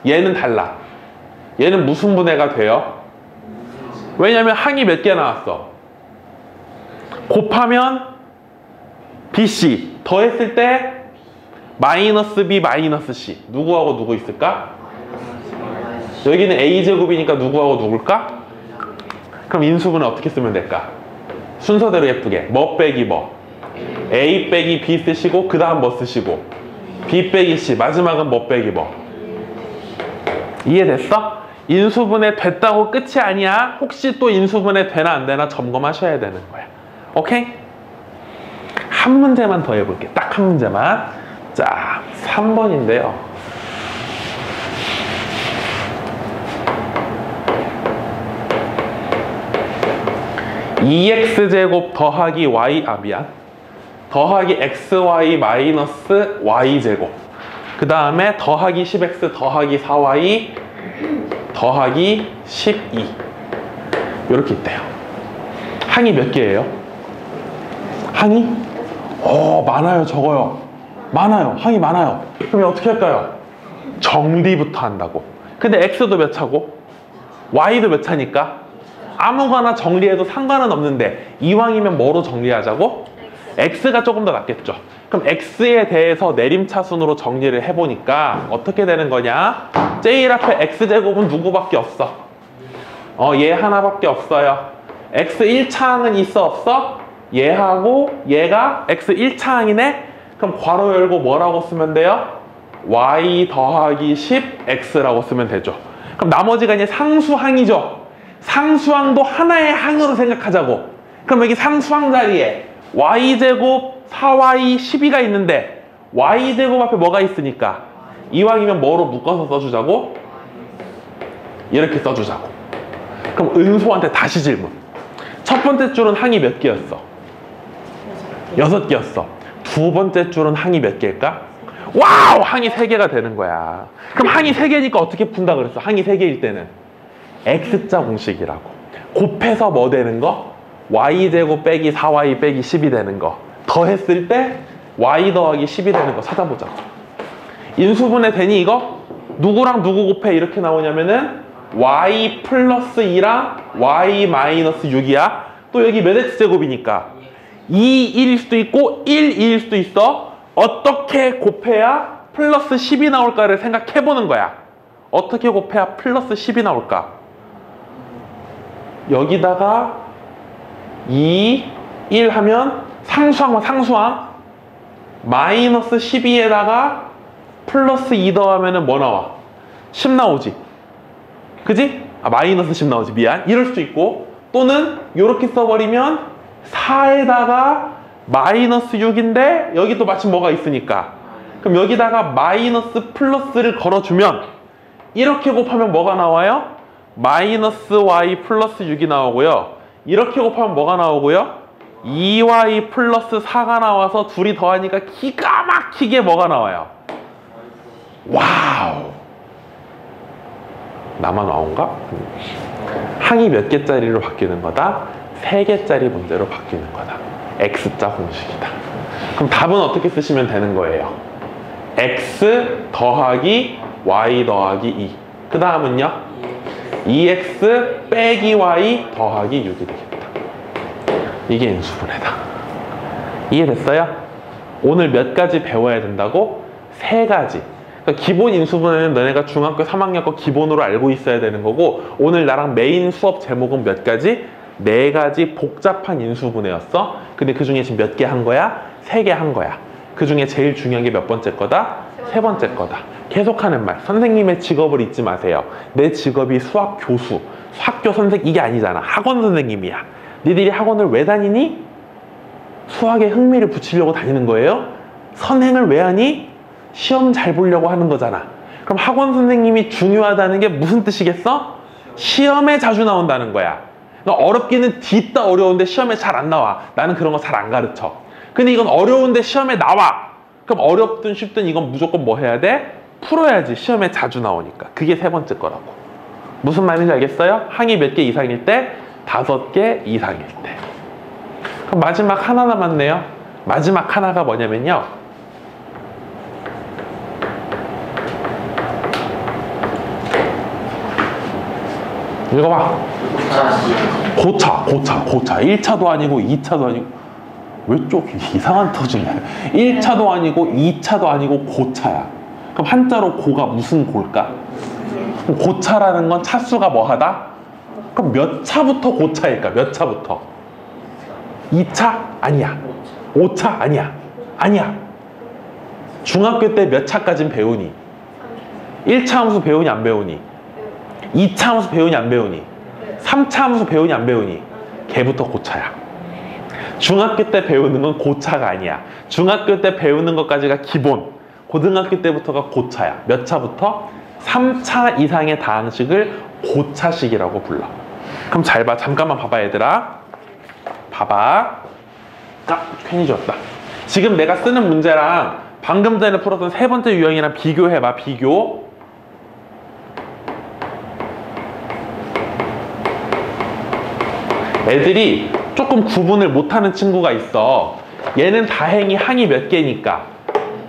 얘는 달라. 얘는 무슨 분해가 돼요? 왜냐면 항이 몇 개 나왔어? 곱하면 BC 더했을 때 마이너스 B 마이너스 C 누구하고 누구 있을까? 여기는 A제곱이니까 누구하고 누굴까? 그럼 인수분해 어떻게 쓰면 될까? 순서대로 예쁘게 뭐 빼기 뭐 A 빼기 B 쓰시고 그 다음 뭐 쓰시고 B 빼기 C 마지막은 뭐 빼기 뭐 이해됐어? 인수분해 됐다고 끝이 아니야. 혹시 또 인수분해 되나 안 되나 점검하셔야 되는 거야. 오케이? 한 문제만 더 해볼게. 딱 한 문제만. 자, 3번인데요. (2x제곱) 더하기 y 미안 더하기 xy 마이너스 y제곱 그 다음에 더하기 10x 더하기 4y 더하기 12 이렇게 있대요. 항이 몇 개예요? 항이? 많아요. 적어요. 많아요. 항이 많아요. 그럼 어떻게 할까요? 정리부터 한다고. 근데 x도 몇 차고 y도 몇 차니까 아무거나 정리해도 상관은 없는데 이왕이면 뭐로 정리하자고? x가 조금 더 낫겠죠. 그럼 x에 대해서 내림차순으로 정리를 해보니까 어떻게 되는 거냐? 제일 앞에 x제곱은 누구밖에 없어? 얘 하나밖에 없어요. x 1차항은 있어 없어? 얘하고 얘가 x 1차항이네? 그럼 괄호 열고 뭐라고 쓰면 돼요? y 더하기 10x라고 쓰면 되죠. 그럼 나머지가 이제 상수항이죠. 상수항도 하나의 항으로 생각하자고. 그럼 여기 상수항 자리에 y제곱 4y 12가 있는데 y제곱 앞에 뭐가 있으니까 이왕이면 뭐로 묶어서 써주자고? 이렇게 써주자고. 그럼 은소한테 다시 질문. 첫 번째 줄은 항이 몇 개였어? 6개였어. 두 번째 줄은 항이 몇 개일까? 와우! 항이 3개가 되는 거야. 그럼 항이 3개니까 어떻게 푼다 그랬어? 항이 3개일 때는 X자 공식이라고. 곱해서 뭐 되는 거? Y제곱 빼기 4Y 빼기 10이 되는 거. 더했을 때 Y 더하기 10이 되는 거 찾아보자. 인수분해 되니 이거? 누구랑 누구 곱해 이렇게 나오냐면은 Y 플러스 2랑 Y 마이너스 6이야. 또 여기 몇 X제곱이니까 2, 1일 수도 있고 1, 2일 수도 있어. 어떻게 곱해야 플러스 10이 나올까를 생각해보는 거야. 어떻게 곱해야 플러스 10이 나올까? 여기다가 2, 1 하면 상수항 마이너스 12에다가 플러스 2 더하면은 뭐 나와? 10 나오지. 그지? 마이너스 10 나오지. 미안. 이럴 수도 있고 또는 이렇게 써버리면 4에다가 마이너스 6인데 여기 또 마침 뭐가 있으니까 그럼 여기다가 마이너스 플러스를 걸어주면 이렇게 곱하면 뭐가 나와요? 마이너스 y 플러스 6이 나오고요. 이렇게 곱하면 뭐가 나오고요? 2y 플러스 4가 나와서 둘이 더하니까 기가 막히게 뭐가 나와요? 와우! 나만 와운가? 항이 몇 개짜리로 바뀌는 거다? 3개짜리 문제로 바뀌는 거다. X자 공식이다. 그럼 답은 어떻게 쓰시면 되는 거예요? X 더하기 Y 더하기 2. 그 다음은요? 2X 빼기 Y 더하기 6이 되겠다. 이게 인수분해다. 이해됐어요? 오늘 몇 가지 배워야 된다고? 3가지. 그러니까 기본 인수분해는 너네가 중학교 3학년 거 기본으로 알고 있어야 되는 거고 오늘 나랑 메인 수업 제목은 몇 가지? 4가지 복잡한 인수분해였어. 근데 그 중에 지금 몇 개 한 거야? 3개 한 거야. 그 중에 제일 중요한 게 몇 번째 거다? 3번째 거다. 계속하는 말. 선생님의 직업을 잊지 마세요. 내 직업이 수학 교수, 학교 선생 이게 아니잖아. 학원 선생님이야. 니들이 학원을 왜 다니니? 수학에 흥미를 붙이려고 다니는 거예요? 선행을 왜 하니? 시험 잘 보려고 하는 거잖아. 그럼 학원 선생님이 중요하다는 게 무슨 뜻이겠어? 시험에 자주 나온다는 거야. 어렵기는 뒤따 어려운데 시험에 잘 안 나와. 나는 그런 거 잘 안 가르쳐. 근데 이건 어려운데 시험에 나와. 그럼 어렵든 쉽든 이건 무조건 뭐 해야 돼? 풀어야지. 시험에 자주 나오니까. 그게 세 번째 거라고. 무슨 말인지 알겠어요? 항이 몇 개 이상일 때? 5개 이상일 때. 그럼 마지막 하나 남았네요. 마지막 하나가 뭐냐면요. 읽어봐. 고차. 1차도 아니고 2차도 아니고. 왜 쪽 이상한 터지냐. 1차도 아니고 2차도 아니고 고차야. 그럼 한자로 고가 무슨 고일까? 고차라는 건 차수가 뭐하다? 그럼 몇 차부터 고차일까? 몇 차부터? 2차? 아니야. 5차? 아니야. 중학교 때 몇 차까진 배우니? 1차 함수 배우니 안 배우니? 2차 함수 배우니 안 배우니? 3차 함수 배우니 안 배우니? 걔부터 고차야. 중학교 때 배우는 건 고차가 아니야. 중학교 때 배우는 것까지가 기본. 고등학교 때부터가 고차야. 몇 차부터? 3차 이상의 다항식을 고차식이라고 불러. 그럼 잘 봐. 잠깐만 봐봐 얘들아. 봐봐. 괜히 줬다. 지금 내가 쓰는 문제랑 방금 전에 풀었던 세 번째 유형이랑 비교해봐. 비교. 애들이 조금 구분을 못하는 친구가 있어. 얘는 다행히 항이 몇 개니까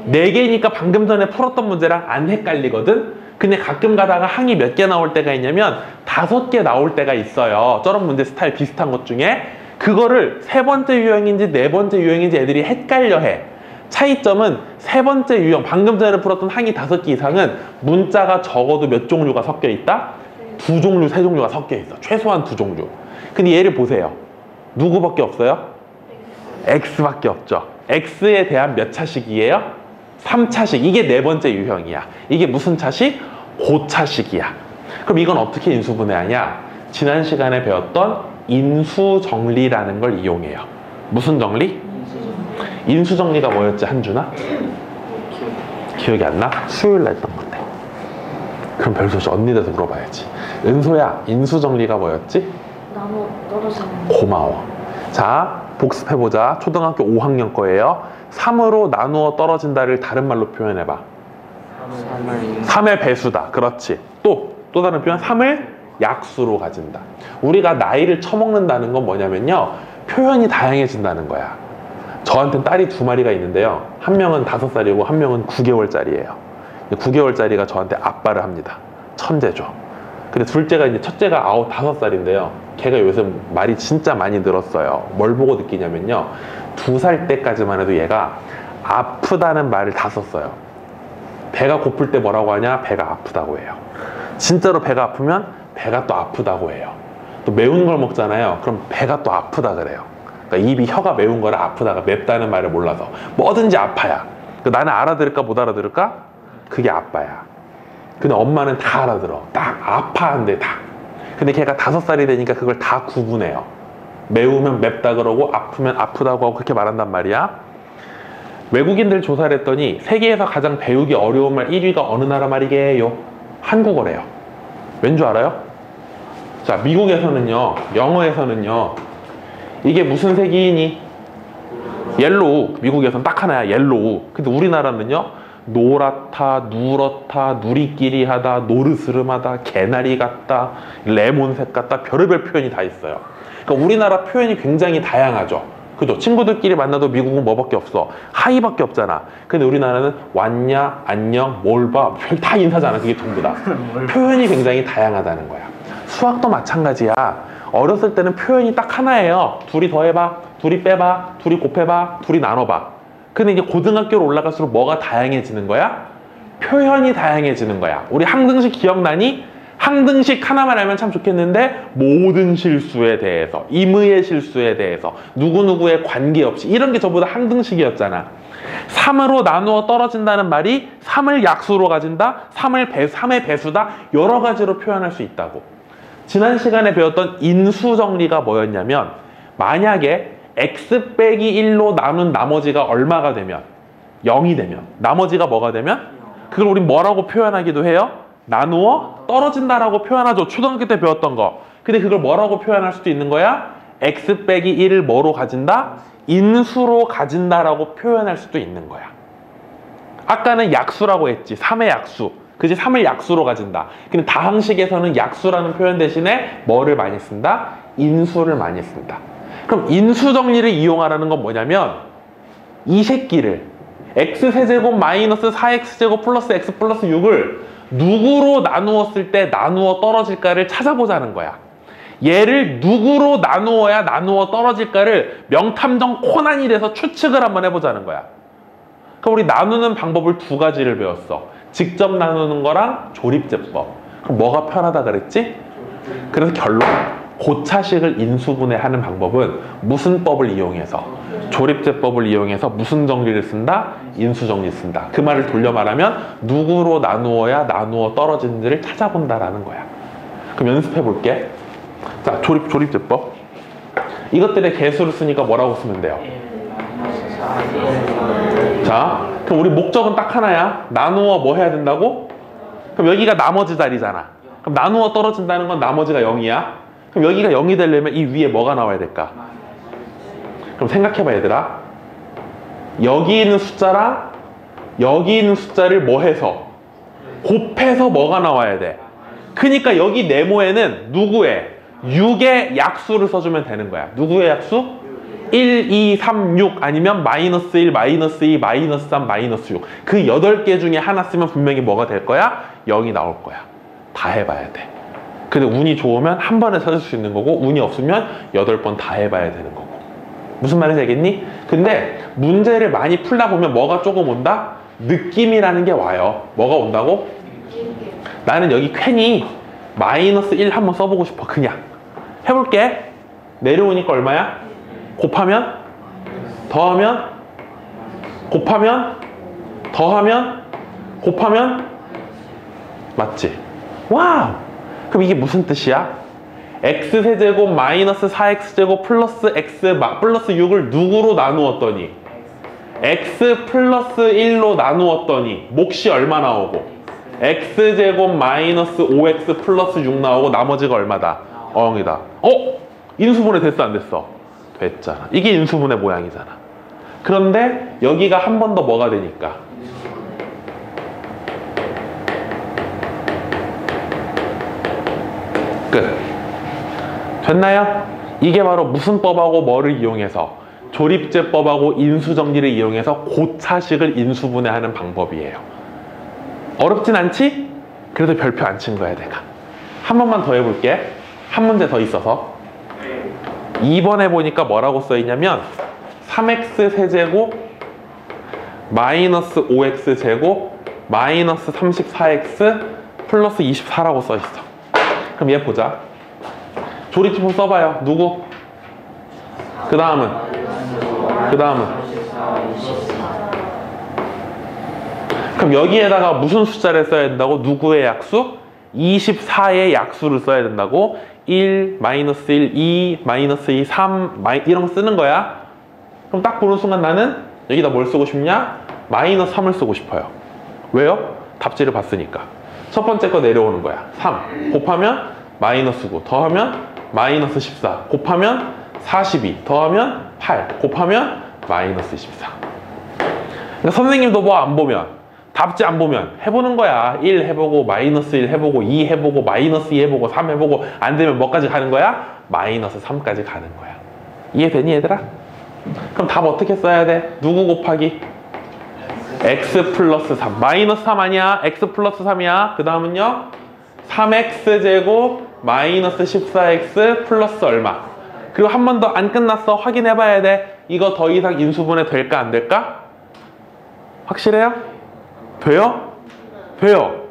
4개니까 방금 전에 풀었던 문제랑 안 헷갈리거든. 근데 가끔 가다가 항이 몇 개 나올 때가 있냐면 5개 나올 때가 있어요. 저런 문제 스타일 비슷한 것 중에. 그거를 세 번째 유형인지 네 번째 유형인지 애들이 헷갈려해. 차이점은 세 번째 유형, 방금 전에 풀었던 항이 5개 이상은 문자가 적어도 몇 종류가 섞여 있다? 2종류, 3종류가 섞여 있어. 최소한 2종류. 근데 얘를 보세요. 누구밖에 없어요? X밖에 없죠. X에 대한 몇 차식이에요? 3차식. 이게 네 번째 유형이야. 이게 무슨 차식? 고차식이야. 그럼 이건 어떻게 인수분해하냐? 지난 시간에 배웠던 인수정리라는 걸 이용해요. 무슨 정리? 인수정리가 뭐였지, 한준아? 기억이 안 나? 수요일날 했던 건데. 그럼 별소식 언니한테 물어봐야지. 은소야, 인수정리가 뭐였지? 나무 떨어지는. 고마워. 자, 복습해보자. 초등학교 5학년 거예요. 3으로 나누어 떨어진다를 다른 말로 표현해봐. 3의 배수다. 그렇지. 또 다른 표현. 3을 약수로 가진다. 우리가 나이를 처먹는다는 건 뭐냐면요, 표현이 다양해진다는 거야. 저한테는 딸이 2마리가 있는데요. 한 명은 5살이고 한 명은 9개월짜리예요. 9개월짜리가 저한테 아빠를 합니다. 천재죠. 근데 둘째가 이제 첫째가 5살인데요. 걔가 요새 말이 진짜 많이 늘었어요. 뭘 보고 느끼냐면요, 2살 때까지만 해도 얘가 아프다는 말을 다 썼어요. 배가 고플 때 뭐라고 하냐? 배가 아프다고 해요. 진짜로 배가 아프면 배가 또 아프다고 해요. 또 매운 걸 먹잖아요. 그럼 배가 또 아프다 그래요. 그러니까 입이, 혀가 매운 거를 아프다가, 맵다는 말을 몰라서 뭐든지 아파야. 그러니까 나는 알아들을까 못 알아들을까? 그게 아빠야. 근데 엄마는 다 알아들어. 딱 아파한대, 다. 근데 걔가 5살이 되니까 그걸 다 구분해요. 매우면 맵다 그러고 아프면 아프다고 하고 그렇게 말한단 말이야. 외국인들 조사를 했더니 세계에서 가장 배우기 어려운 말 1위가 어느 나라 말이게요? 한국어래요. 왠 줄 알아요? 자, 미국에서는요, 영어에서는요, 이게 무슨 색이니? 옐로우. 미국에서는 딱 하나야, 옐로우. 근데 우리나라는요, 노랗다, 누렇다, 누리끼리 하다, 노르스름하다, 개나리 같다, 레몬색 같다, 별의별 표현이 다 있어요. 그러니까 우리나라 표현이 굉장히 다양하죠. 그죠? 친구들끼리 만나도 미국은 뭐밖에 없어? 하이밖에 없잖아. 근데 우리나라는 왔냐, 안녕, 뭘 봐, 별 다 인사잖아. 그게 전부 다. 표현이 굉장히 다양하다는 거야. 수학도 마찬가지야. 어렸을 때는 표현이 딱 하나예요. 둘이 더해봐, 둘이 빼봐, 둘이 곱해봐, 둘이 나눠봐. 근데 이제 고등학교로 올라갈수록 뭐가 다양해지는 거야? 표현이 다양해지는 거야. 우리 항등식 기억나니? 항등식 하나만 알면 참 좋겠는데, 모든 실수에 대해서, 임의의 실수에 대해서, 누구누구의 관계없이, 이런 게 전부 다 항등식이었잖아. 3으로 나누어 떨어진다는 말이 3을 약수로 가진다, 3의 배수다, 여러 가지로 표현할 수 있다고. 지난 시간에 배웠던 인수정리가 뭐였냐면, 만약에 x 빼기 1로 나눈 나머지가 얼마가 되면? 0이 되면. 나머지가 뭐가 되면? 그걸 우리 뭐라고 표현하기도 해요? 나누어 떨어진다라고 표현하죠. 초등학교 때 배웠던 거. 근데 그걸 뭐라고 표현할 수도 있는 거야? x 빼기 1을 뭐로 가진다? 인수로 가진다라고 표현할 수도 있는 거야. 아까는 약수라고 했지. 3의 약수. 그지? 3을 약수로 가진다. 근데 다항식에서는 약수라는 표현 대신에 뭐를 많이 쓴다? 인수를 많이 쓴다. 그럼 인수 정리를 이용하라는 건 뭐냐면 이 새끼를 x세제곱 마이너스 4x제곱 플러스 x 플러스 6을 누구로 나누었을 때 나누어 떨어질까를 찾아보자는 거야. 얘를 누구로 나누어야 나누어 떨어질까를 명탐정 코난이 돼서 추측을 한번 해보자는 거야. 그럼 우리 나누는 방법을 두 가지를 배웠어. 직접 나누는 거랑 조립제법. 그럼 뭐가 편하다 그랬지? 그래서 결론. 고차식을 인수분해하는 방법은 무슨 법을 이용해서? 조립제법을 이용해서 무슨 정리를 쓴다? 인수정리 쓴다. 그 말을 돌려 말하면 누구로 나누어야 나누어 떨어지는지를 찾아본다라는 거야. 그럼 연습해 볼게. 자, 조립제법. 이것들의 개수를 쓰니까 뭐라고 쓰면 돼요? 자, 그럼 우리 목적은 딱 하나야. 나누어 뭐 해야 된다고? 그럼 여기가 나머지 자리잖아. 그럼 나누어 떨어진다는 건 나머지가 0이야. 그럼 여기가 0이 되려면 이 위에 뭐가 나와야 될까? 그럼 생각해봐 얘들아. 여기 있는 숫자랑 여기 있는 숫자를 뭐 해서? 곱해서 뭐가 나와야 돼? 그러니까 여기 네모에는 누구의? 6의 약수를 써주면 되는 거야. 누구의 약수? 1, 2, 3, 6 아니면 마이너스 1, 마이너스 2, 마이너스 3, 마이너스 6. 그 8개 중에 하나 쓰면 분명히 뭐가 될 거야? 0이 나올 거야. 다 해봐야 돼. 근데 운이 좋으면 한 번에 찾을 수 있는 거고 운이 없으면 8번 다 해봐야 되는 거고. 무슨 말인지 알겠니? 근데 문제를 많이 풀다 보면 뭐가 조금 온다? 느낌이라는 게 와요. 뭐가 온다고? 나는 여기 괜히 마이너스 1 한번 써보고 싶어. 그냥 해볼게. 내려오니까 얼마야? 곱하면? 더하면? 곱하면? 더하면? 곱하면? 맞지? 와우! 그럼 이게 무슨 뜻이야? x세제곱 마이너스 4x제곱 플러스 x 플러스 6을 누구로 나누었더니 x 플러스 1로 나누었더니 몫이 얼마 나오고 x제곱 마이너스 5x 플러스 6 나오고 나머지가 얼마다? 0이다. 인수분해 됐어 안 됐어? 됐잖아. 이게 인수분해 모양이잖아. 그런데 여기가 한 번 더 뭐가 되니까? 끝. 됐나요? 이게 바로 무슨 법하고 뭐를 이용해서? 조립제법하고 인수정리를 이용해서 고차식을 인수분해하는 방법이에요. 어렵진 않지? 그래도 별표 안 친 거야 내가. 한 번만 더 해볼게. 한 문제 더 있어서. 2번에 보니까 뭐라고 써있냐면 3x 세제곱 마이너스 5x 제곱 마이너스 34x 플러스 24라고 써있어. 그럼 얘 보자. 조립제법 써봐요. 누구? 그 다음은? 그럼 여기에다가 무슨 숫자를 써야 된다고? 누구의 약수? 24의 약수를 써야 된다고? 1, 마이너스 1, 2, 마이너스 2, 3 이런 거 쓰는 거야. 그럼 딱 보는 순간 나는 여기다 뭘 쓰고 싶냐? 마이너스 3을 쓰고 싶어요. 왜요? 답지를 봤으니까. 첫 번째 거 내려오는 거야. 3 곱하면 마이너스 9 더하면 마이너스 14 곱하면 42 더하면 8 곱하면 마이너스 24. 그러니까 선생님도 뭐 안 보면 답지 안 보면 해보는 거야. 1 해보고 마이너스 1 해보고 2 해보고 마이너스 2 해보고 3 해보고 안 되면 뭐까지 가는 거야? 마이너스 3까지 가는 거야. 이해되니 얘들아? 그럼 답 어떻게 써야 돼? 누구 곱하기? x 플러스 3 마이너스 3 아니야? x 플러스 3이야. 그 다음은요 3x 제곱 마이너스 14x 플러스 얼마. 그리고 한 번 더 안 끝났어. 확인해 봐야 돼. 이거 더 이상 인수분해 될까 안 될까? 확실해요? 돼요? 돼요?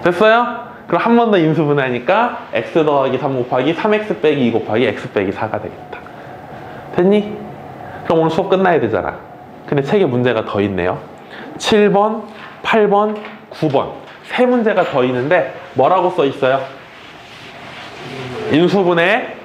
됐어요? 그럼 한 번 더 인수분해 하니까 x 더하기 3 곱하기 3x 빼기 2 곱하기 x 빼기 4가 되겠다. 됐니? 그럼 오늘 수업 끝나야 되잖아. 근데 책에 문제가 더 있네요. 7번, 8번, 9번 세 문제가 더 있는데 뭐라고 써 있어요? 인수분해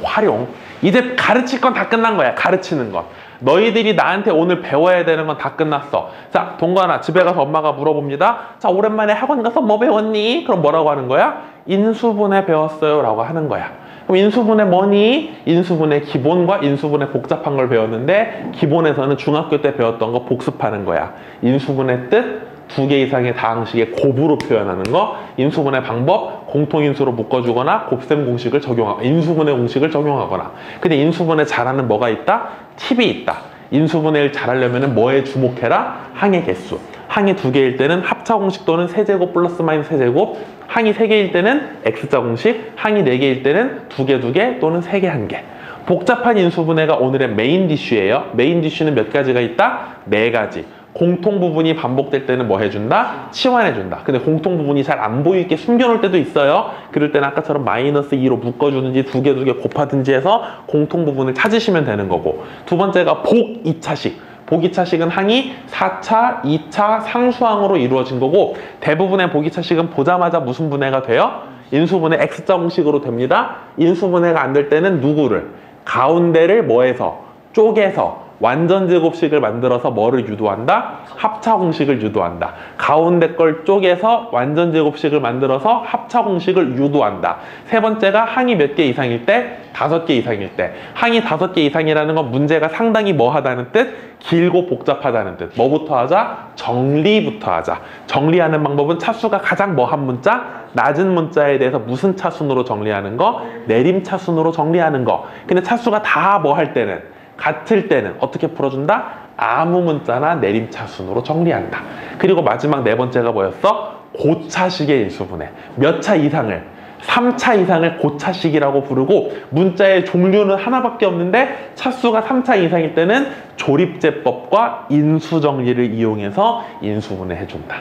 활용. 이제 가르칠 건 다 끝난 거야. 가르치는 건. 너희들이 나한테 오늘 배워야 되는 건 다 끝났어. 자, 동건아, 집에 가서 엄마가 물어봅니다. 자, 오랜만에 학원 가서 뭐 배웠니? 그럼 뭐라고 하는 거야? 인수분해 배웠어요 라고 하는 거야. 그럼 인수분해 뭐니? 인수분해 기본과 인수분해 복잡한 걸 배웠는데 기본에서는 중학교 때 배웠던 거 복습하는 거야. 인수분해 뜻, 2개 이상의 다항식의 곱으로 표현하는 거, 인수분해 방법, 공통인수로 묶어주거나 곱셈 공식을 적용하거나 인수분해 공식을 적용하거나. 근데 인수분해 잘하는 뭐가 있다? 팁이 있다. 인수분해를 잘하려면 뭐에 주목해라? 항의 개수. 항이 2개일 때는 합차 공식 또는 세제곱 플러스 마이너스 세제곱, 항이 3개일 때는 X자 공식, 항이 4개일 때는 2개 2개 또는 3개 1개. 복잡한 인수분해가 오늘의 메인 디쉬예요. 메인 디쉬는 몇 가지가 있다? 4가지. 공통 부분이 반복될 때는 뭐 해준다? 치환해준다. 근데 공통 부분이 잘 안 보이게 숨겨놓을 때도 있어요. 그럴 때는 아까처럼 마이너스 2로 묶어주는지 2개 2개 곱하든지 해서 공통 부분을 찾으시면 되는 거고. 두 번째가 복 2차식. 복 2차식은 항이 4차, 2차 상수항으로 이루어진 거고, 대부분의 복 2차식은 보자마자 무슨 분해가 돼요? 인수분해 X자 공식으로 됩니다. 인수분해가 안 될 때는 누구를? 가운데를 뭐해서? 쪼개서 완전 제곱식을 만들어서 뭐를 유도한다? 합차 공식을 유도한다. 가운데 걸 쪼개서 완전 제곱식을 만들어서 합차 공식을 유도한다. 세 번째가 항이 몇 개 이상일 때? 5개 이상일 때. 항이 5개 이상이라는 건 문제가 상당히 뭐하다는 뜻? 길고 복잡하다는 뜻. 뭐부터 하자? 정리부터 하자. 정리하는 방법은 차수가 가장 뭐한 문자? 낮은 문자에 대해서 무슨 차순으로 정리하는 거? 내림 차순으로 정리하는 거. 근데 차수가 다 뭐 할 때는? 같을 때는 어떻게 풀어준다? 아무 문자나 내림차순으로 정리한다. 그리고 마지막 4번째가 뭐였어? 고차식의 인수분해. 몇 차 이상을? 3차 이상을 고차식이라고 부르고, 문자의 종류는 하나밖에 없는데 차수가 3차 이상일 때는 조립제법과 인수정리를 이용해서 인수분해 해준다.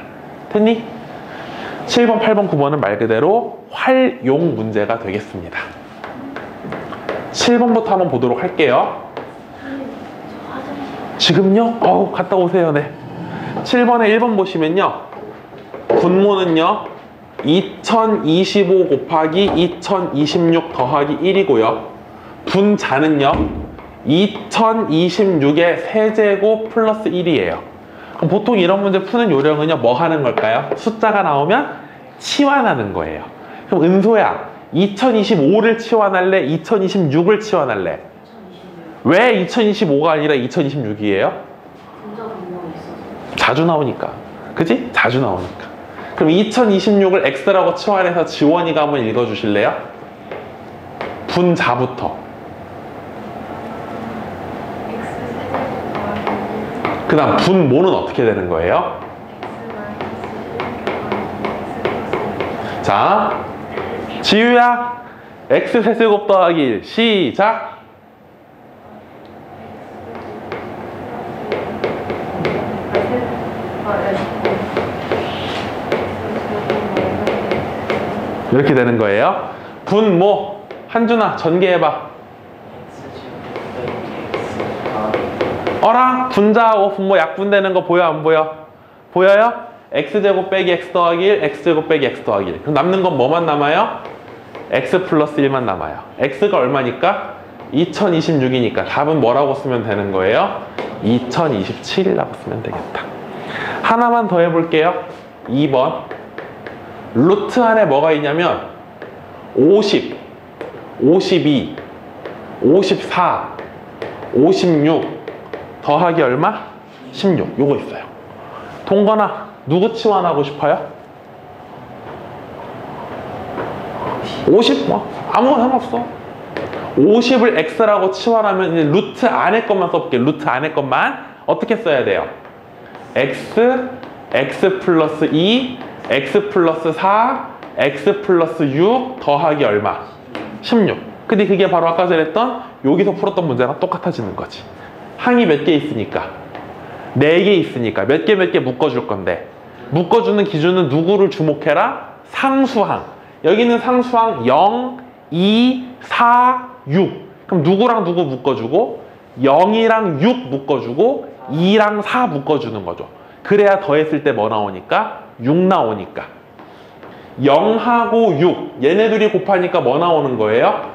됐니? 7번, 8번, 9번은 말 그대로 활용 문제가 되겠습니다. 7번부터 한번 보도록 할게요. 지금요? 갔다 오세요. 네. 7번에 1번 보시면요. 분모는요. 2025 곱하기 2026 더하기 1이고요. 분자는요. 2026의 세제곱 플러스 1이에요. 그럼 보통 이런 문제 푸는 요령은요. 뭐 하는 걸까요? 숫자가 나오면 치환하는 거예요. 그럼 은소야, 2025를 치환할래? 2026을 치환할래? 왜 2025가 아니라 2026이에요? 자주 나오니까. 그지? 자주 나오니까. 그럼 2026을 X라고 치환해서 지원이가 한번 읽어주실래요? 분자부터. 그 다음 분모는 어떻게 되는 거예요? 자, 지유야, X 세제곱 더하기 1 시작. 이렇게 되는 거예요. 분모. 한준아, 전개해봐. 어라? 분자하고 분모 약분되는 거 보여 안 보여? 보여요? X제곱 빼기 X 더하기 1, X제곱 빼기 X 더하기 1. 그럼 남는 건 뭐만 남아요? X 플러스 1만 남아요. X가 얼마니까? 2026이니까 답은 뭐라고 쓰면 되는 거예요? 2027이라고 쓰면 되겠다. 하나만 더 해볼게요. 2번. 루트 안에 뭐가 있냐면 50, 52, 54, 56 더하기 얼마? 16. 요거 있어요. 동건아, 누구 치환하고 싶어요? 50? 뭐 아무거나 상관없어. 50을 X라고 치환하면 이제 루트 안에 것만 써볼게요. 루트 안에 것만. 어떻게 써야 돼요? X, X 플러스 2, X 플러스 4, X 플러스 6 더하기 얼마? 16. 근데 그게 바로 아까 전에 했던 여기서 풀었던 문제랑 똑같아지는 거지. 항이 몇 개 있으니까? 4개 있으니까 몇 개 묶어줄 건데, 묶어주는 기준은 누구를 주목해라? 상수항. 여기는 상수항 0, 2, 4, 6. 그럼 누구랑 누구 묶어주고 0이랑 6 묶어주고 2랑 4 묶어주는 거죠. 그래야 더했을 때 뭐 나오니까? 6 나오니까. 0하고 6 얘네 둘이 곱하니까 뭐 나오는 거예요?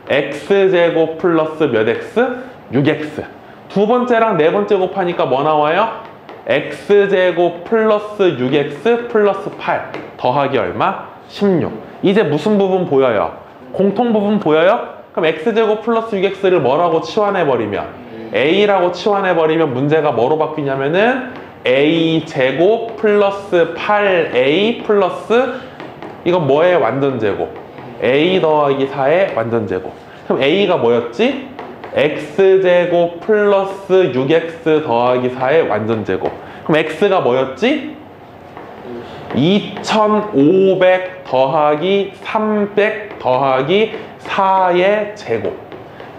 X제곱 플러스 몇 X? 6X. 두 번째랑 네 번째 곱하니까 뭐 나와요? x제곱 플러스 6x 플러스 8 더하기 얼마? 16. 이제 무슨 부분 보여요? 공통 부분 보여요? 그럼 x제곱 플러스 6x를 뭐라고 치환해버리면? a라고 치환해버리면 문제가 뭐로 바뀌냐면은 a제곱 플러스 8a 플러스 이건 뭐의 완전제곱? a 더하기 4의 완전제곱. 그럼 a가 뭐였지? x제곱 플러스 6x 더하기 4의 완전제곱. 그럼 x가 뭐였지? 2500 더하기 300 더하기 4의 제곱.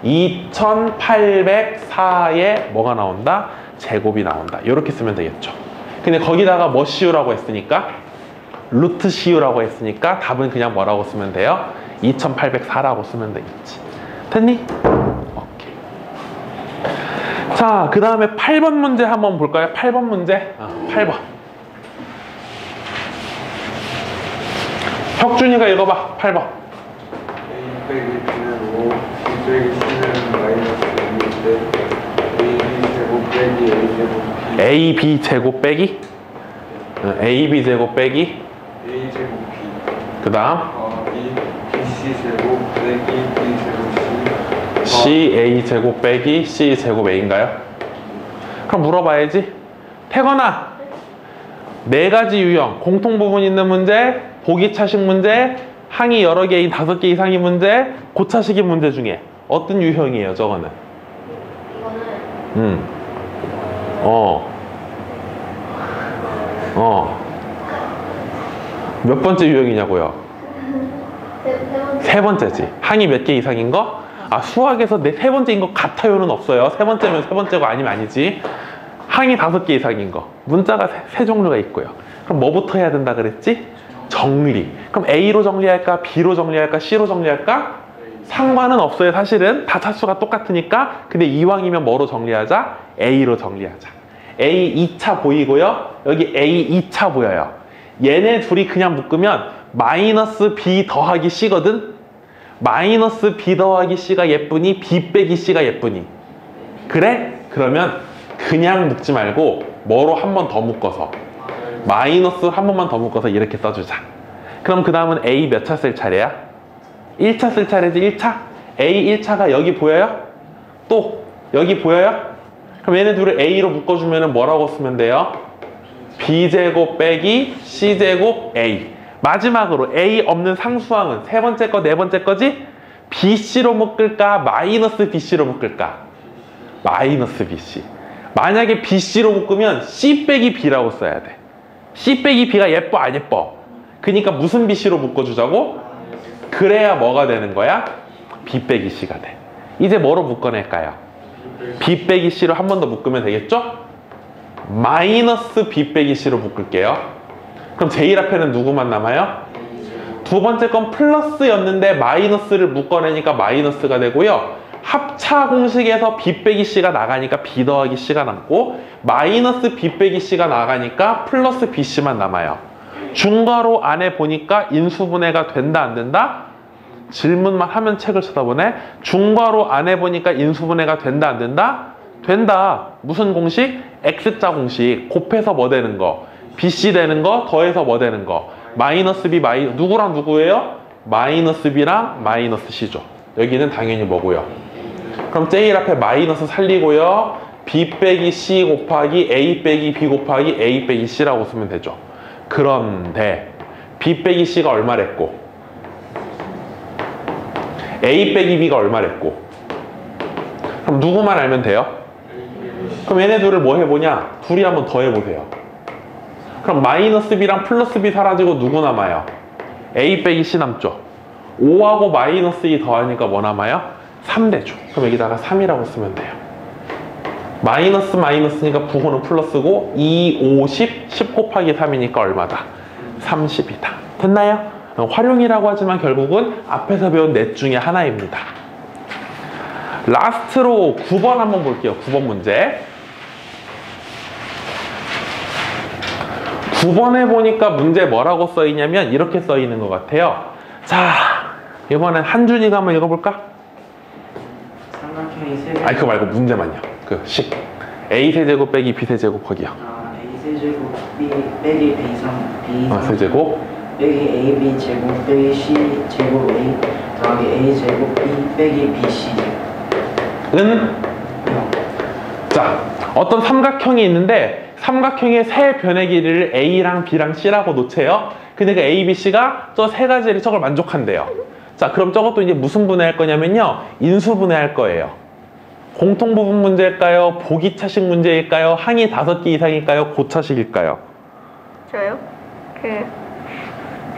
2804의 뭐가 나온다? 제곱이 나온다. 이렇게 쓰면 되겠죠. 근데 거기다가 뭐 씌우라고 했으니까? 루트 씌우라고 했으니까 답은 그냥 뭐라고 쓰면 돼요? 2804라고 쓰면 되겠지. 됐니? 오케이. 자, 그 다음에 8번 문제 한번 볼까요? 8번 문제. 8번. 혁준이가 읽어봐. 8번. a 빼기 b는 5, b 빼기 c는 마이너스 2인데 a b 제곱 빼기 a 제곱 a b 제곱 빼기 a 제곱 b 그 다음 bc 제곱 빼기 b 제곱 c c a 제곱 빼기 c 제곱 a인가요? 그럼 물어봐야지. 태건아, 네 가지 유형, 공통 부분 있는 문제, 보기 차식 문제, 항이 여러 개인 5개 이상의 문제, 고차식인 문제 중에 어떤 유형이에요, 저거는? 이거는 몇 번째 유형이냐고요? 세 번째. 3번째지. 항이 몇 개 이상인 거? 수학에서 세 번째인 것 같아요는 없어요. 3번째면 3번째고 아니면 아니지. 항이 5개 이상인 거. 문자가 세 종류가 있고요. 그럼 뭐부터 해야 된다 그랬지? 정리. 그럼 A로 정리할까? B로 정리할까? C로 정리할까? 상관은 없어요. 사실은 다 차수가 똑같으니까. 근데 이왕이면 뭐로 정리하자? A로 정리하자. A 2차 보이고요. 여기 A 2차 보여요. 얘네 둘이 그냥 묶으면 마이너스 B 더하기 C거든? 마이너스 B 더하기 C가 예쁘니? B 빼기 C가 예쁘니? 그래? 그러면 그냥 묶지 말고 뭐로 한 번 더 묶어서 마이너스 한 번만 더 묶어서 이렇게 써주자. 그럼 그 다음은 A 몇 차 쓸 차례야? 1차 쓸 차례지. 1차? A 1차가 여기 보여요? 또 여기 보여요? 그럼 얘네 둘을 A로 묶어주면 뭐라고 쓰면 돼요? B제곱 빼기 C제곱 A. 마지막으로 A 없는 상수항은 세 번째 거, 네 번째 거지? BC로 묶을까? 마이너스 BC로 묶을까? 마이너스 BC. 만약에 BC로 묶으면 C 빼기 B라고 써야 돼. C 빼기 B가 예뻐 안 예뻐? 그러니까 무슨 BC로 묶어주자고? 그래야 뭐가 되는 거야? B 빼기 C가 돼. 이제 뭐로 묶어낼까요? B 빼기 C로 한 번 더 묶으면 되겠죠? 마이너스 B 빼기 C로 묶을게요. 그럼 제일 앞에는 누구만 남아요? 두 번째 건 플러스였는데 마이너스를 묶어내니까 마이너스가 되고요. 합차 공식에서 B 빼기 C가 나가니까 B 더하기 C가 남고 마이너스 B 빼기 C가 나가니까 플러스 BC만 남아요. 중괄호 안에 보니까 인수분해가 된다 안 된다? 질문만 하면 책을 쳐다보네. 중괄호 안에 보니까 인수분해가 된다 안 된다? 된다. 무슨 공식? X자 공식. 곱해서 뭐 되는 거? BC 되는 거 더해서 뭐 되는 거? 마이너스 B 누구랑 누구예요? 마이너스 B랑 마이너스 C죠. 여기는 당연히 뭐고요? 그럼 제일 앞에 마이너스 살리고요. B 빼기 C 곱하기 A 빼기 B 곱하기 A 빼기 C라고 쓰면 되죠. 그런데 B 빼기 C가 얼마랬고 A 빼기 B가 얼마랬고 그럼 누구만 알면 돼요? 그럼 얘네 둘을 뭐 해보냐? 둘이 한번 더 해보세요. 그럼 마이너스 B랑 플러스 B 사라지고 누구 남아요? A 빼기 C 남죠. 5하고 마이너스 2 더하니까 뭐 남아요? 3되죠. 그럼 여기다가 3이라고 쓰면 돼요. 마이너스 마이너스니까 부호는 플러스고 2, 5, 10 곱하기 3이니까 얼마다? 30이다. 됐나요? 활용이라고 하지만 결국은 앞에서 배운 넷 중에 하나입니다. 라스트로 9번 한번 볼게요. 9번 문제. 9번에 보니까 문제 뭐라고 써있냐면 이렇게 써있는 것 같아요. 자, 이번엔 한준이가 한번 읽어볼까? 삼각형이 세 개. 아니 그거 말고 문제만요. 그 식. A 세제곱 빼기 B 세제곱 하기요. A 세제곱 B 빼기 B 세제곱 빼기 AB 제곱 빼기 C 제곱 A 더하기 A 제곱 B 빼기 BC 은? 자, 어떤 삼각형이 있는데 삼각형의 세 변의 길이를 A랑 B랑 C라고 놓채요. 근데 그 A, B, C가 저 세 가지를 저걸 만족한대요. 자, 그럼 저것도 이제 무슨 분해할 거냐면요, 인수 분해할 거예요. 공통부분 문제일까요? 보기차식 문제일까요? 항이 5개 이상일까요? 고차식일까요? 저요?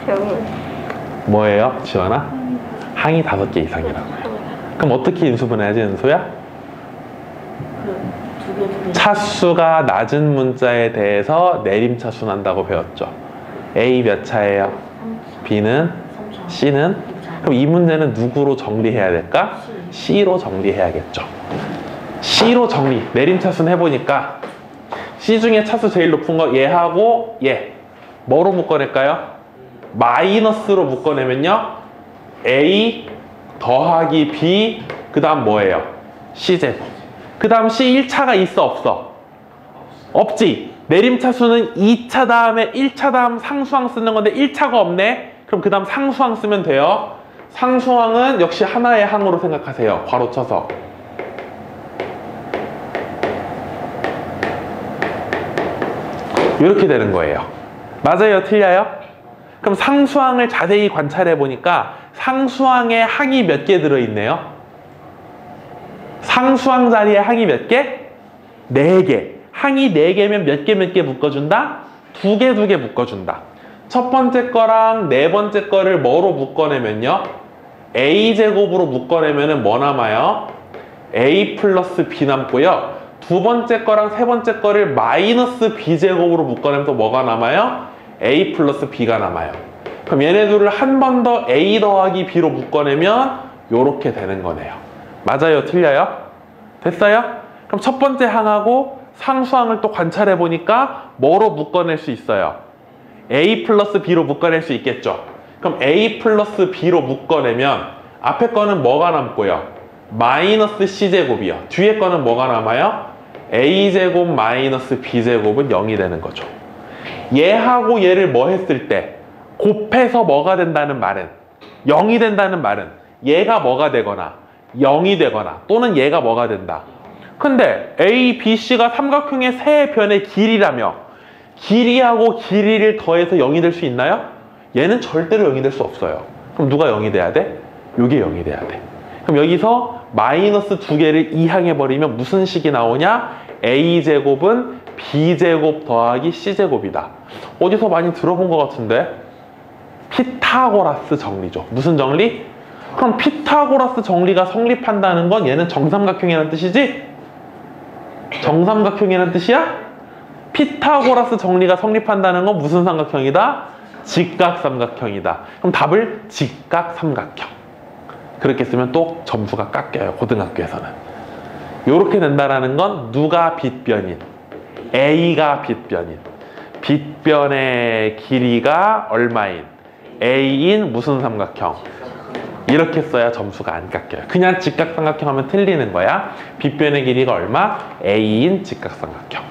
여기 뭐예요, 지원아? 항이 5개 이상이라고요. 그럼 어떻게 인수 분해하지, 은수야? 차수가 낮은 문자에 대해서 내림차수 난다고 배웠죠. A 몇 차예요? B는? C는? 그럼 이 문제는 누구로 정리해야 될까? C로 정리해야겠죠. C로 정리, 내림차수는 해보니까 C 중에 차수 제일 높은 거 얘하고 얘 뭐로 묶어낼까요? 마이너스로 묶어내면요, A 더하기 B, 그 다음 뭐예요? C제곱. 그 다음 C 1차가 있어 없어? 없지. 내림차수는 2차 다음에 1차 다음 상수항 쓰는 건데 1차가 없네. 그럼 그 다음 상수항 쓰면 돼요. 상수항은 역시 하나의 항으로 생각하세요. 괄호 쳐서. 이렇게 되는 거예요. 맞아요? 틀려요? 그럼 상수항을 자세히 관찰해 보니까 상수항에 항이 몇 개 들어있네요? 상수항 자리에 항이 몇 개? 4개. 항이 4개면 몇 개 묶어준다? 2개 묶어준다. 첫 번째 거랑 네 번째 거를 뭐로 묶어내면요? A제곱으로 묶어내면은 뭐 남아요? A 플러스 B 남고요. 두 번째 거랑 세 번째 거를 마이너스 B제곱으로 묶어내면 또 뭐가 남아요? A 플러스 B가 남아요. 그럼 얘네들을 한 번 더 A 더하기 B로 묶어내면 요렇게 되는 거네요. 맞아요? 틀려요? 됐어요? 그럼 첫 번째 항하고 상수항을 또 관찰해 보니까 뭐로 묶어낼 수 있어요? A 플러스 B로 묶어낼 수 있겠죠? 그럼 A 플러스 B로 묶어내면 앞에 거는 뭐가 남고요? 마이너스 C제곱이요. 뒤에 거는 뭐가 남아요? A제곱 마이너스 B제곱은 0이 되는 거죠. 얘하고 얘를 뭐 했을 때 곱해서 뭐가 된다는 말은, 0이 된다는 말은 얘가 뭐가 되거나 0이 되거나 또는 얘가 뭐가 된다. 근데 A, B, C가 삼각형의 세 변의 길이라며 길이하고 길이를 더해서 0이 될 수 있나요? 얘는 절대로 0이 될 수 없어요. 그럼 누가 0이 돼야 돼? 요게 0이 돼야 돼. 그럼 여기서 마이너스 2개를 이항해버리면 무슨 식이 나오냐? A제곱은 B제곱 더하기 C제곱이다. 어디서 많이 들어본 것 같은데? 피타고라스 정리죠. 무슨 정리? 그럼 피타고라스 정리가 성립한다는 건 얘는 정삼각형이라는 뜻이지? 정삼각형이라는 뜻이야? 피타고라스 정리가 성립한다는 건 무슨 삼각형이다? 직각삼각형이다. 그럼 답을 직각삼각형. 그렇게 쓰면 또 점수가 깎여요. 고등학교에서는. 이렇게 된다라는 건 누가 빗변인? A가 빗변인. 빗변의 길이가 얼마인? A인 무슨 삼각형? 이렇게 써야 점수가 안 깎여요. 그냥 직각삼각형 하면 틀리는 거야. 빗변의 길이가 얼마? A인 직각삼각형.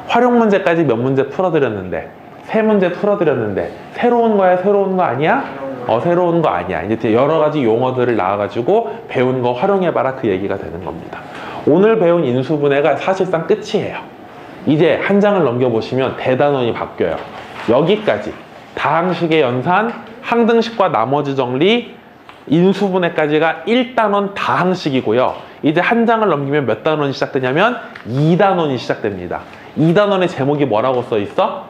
활용 문제까지 몇 문제 풀어드렸는데, 3문제 풀어드렸는데 새로운 거야? 새로운 거 아니야? 새로운 거 아니야. 이제 여러 가지 용어들을 나와가지고 배운 거 활용해봐라, 그 얘기가 되는 겁니다. 오늘 배운 인수분해가 사실상 끝이에요. 이제 한 장을 넘겨보시면 대단원이 바뀌어요. 여기까지 다항식의 연산, 항등식과 나머지 정리, 인수분해까지가 1단원 다항식이고요. 이제 한 장을 넘기면 몇 단원이 시작되냐면 2단원이 시작됩니다. 2단원의 제목이 뭐라고 써 있어?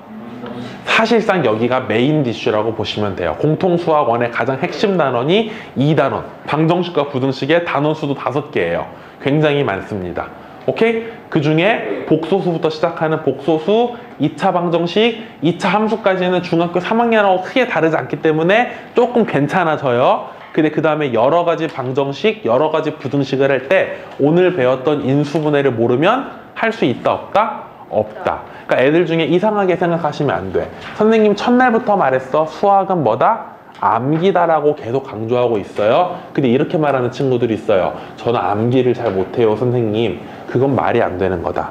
사실상 여기가 메인 디슈라고 보시면 돼요. 공통수학원의 가장 핵심 단원이 2단원. 방정식과 부등식의 단원 수도 5개예요. 굉장히 많습니다. 오케이? 그 중에 복소수부터 시작하는 복소수, 2차 방정식, 2차 함수까지는 중학교 3학년하고 크게 다르지 않기 때문에 조금 괜찮아져요. 근데 그 다음에 여러 가지 방정식, 여러 가지 부등식을 할 때 오늘 배웠던 인수분해를 모르면 할 수 있다, 없다? 없다. 그러니까 애들 중에 이상하게 생각하시면 안 돼. 선생님 첫날부터 말했어. 수학은 뭐다? 암기다라고 계속 강조하고 있어요. 근데 이렇게 말하는 친구들이 있어요. 저는 암기를 잘 못해요, 선생님. 그건 말이 안 되는 거다.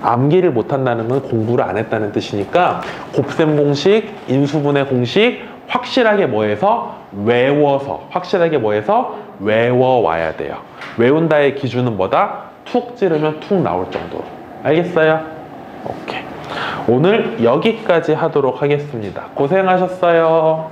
암기를 못한다는 건 공부를 안 했다는 뜻이니까 곱셈 공식, 인수분해 공식 확실하게 뭐해서 외워서, 확실하게 뭐해서 외워와야 돼요. 외운다의 기준은 뭐다? 툭 찌르면 툭 나올 정도로. 알겠어요? 오케이. 오늘 여기까지 하도록 하겠습니다. 고생하셨어요.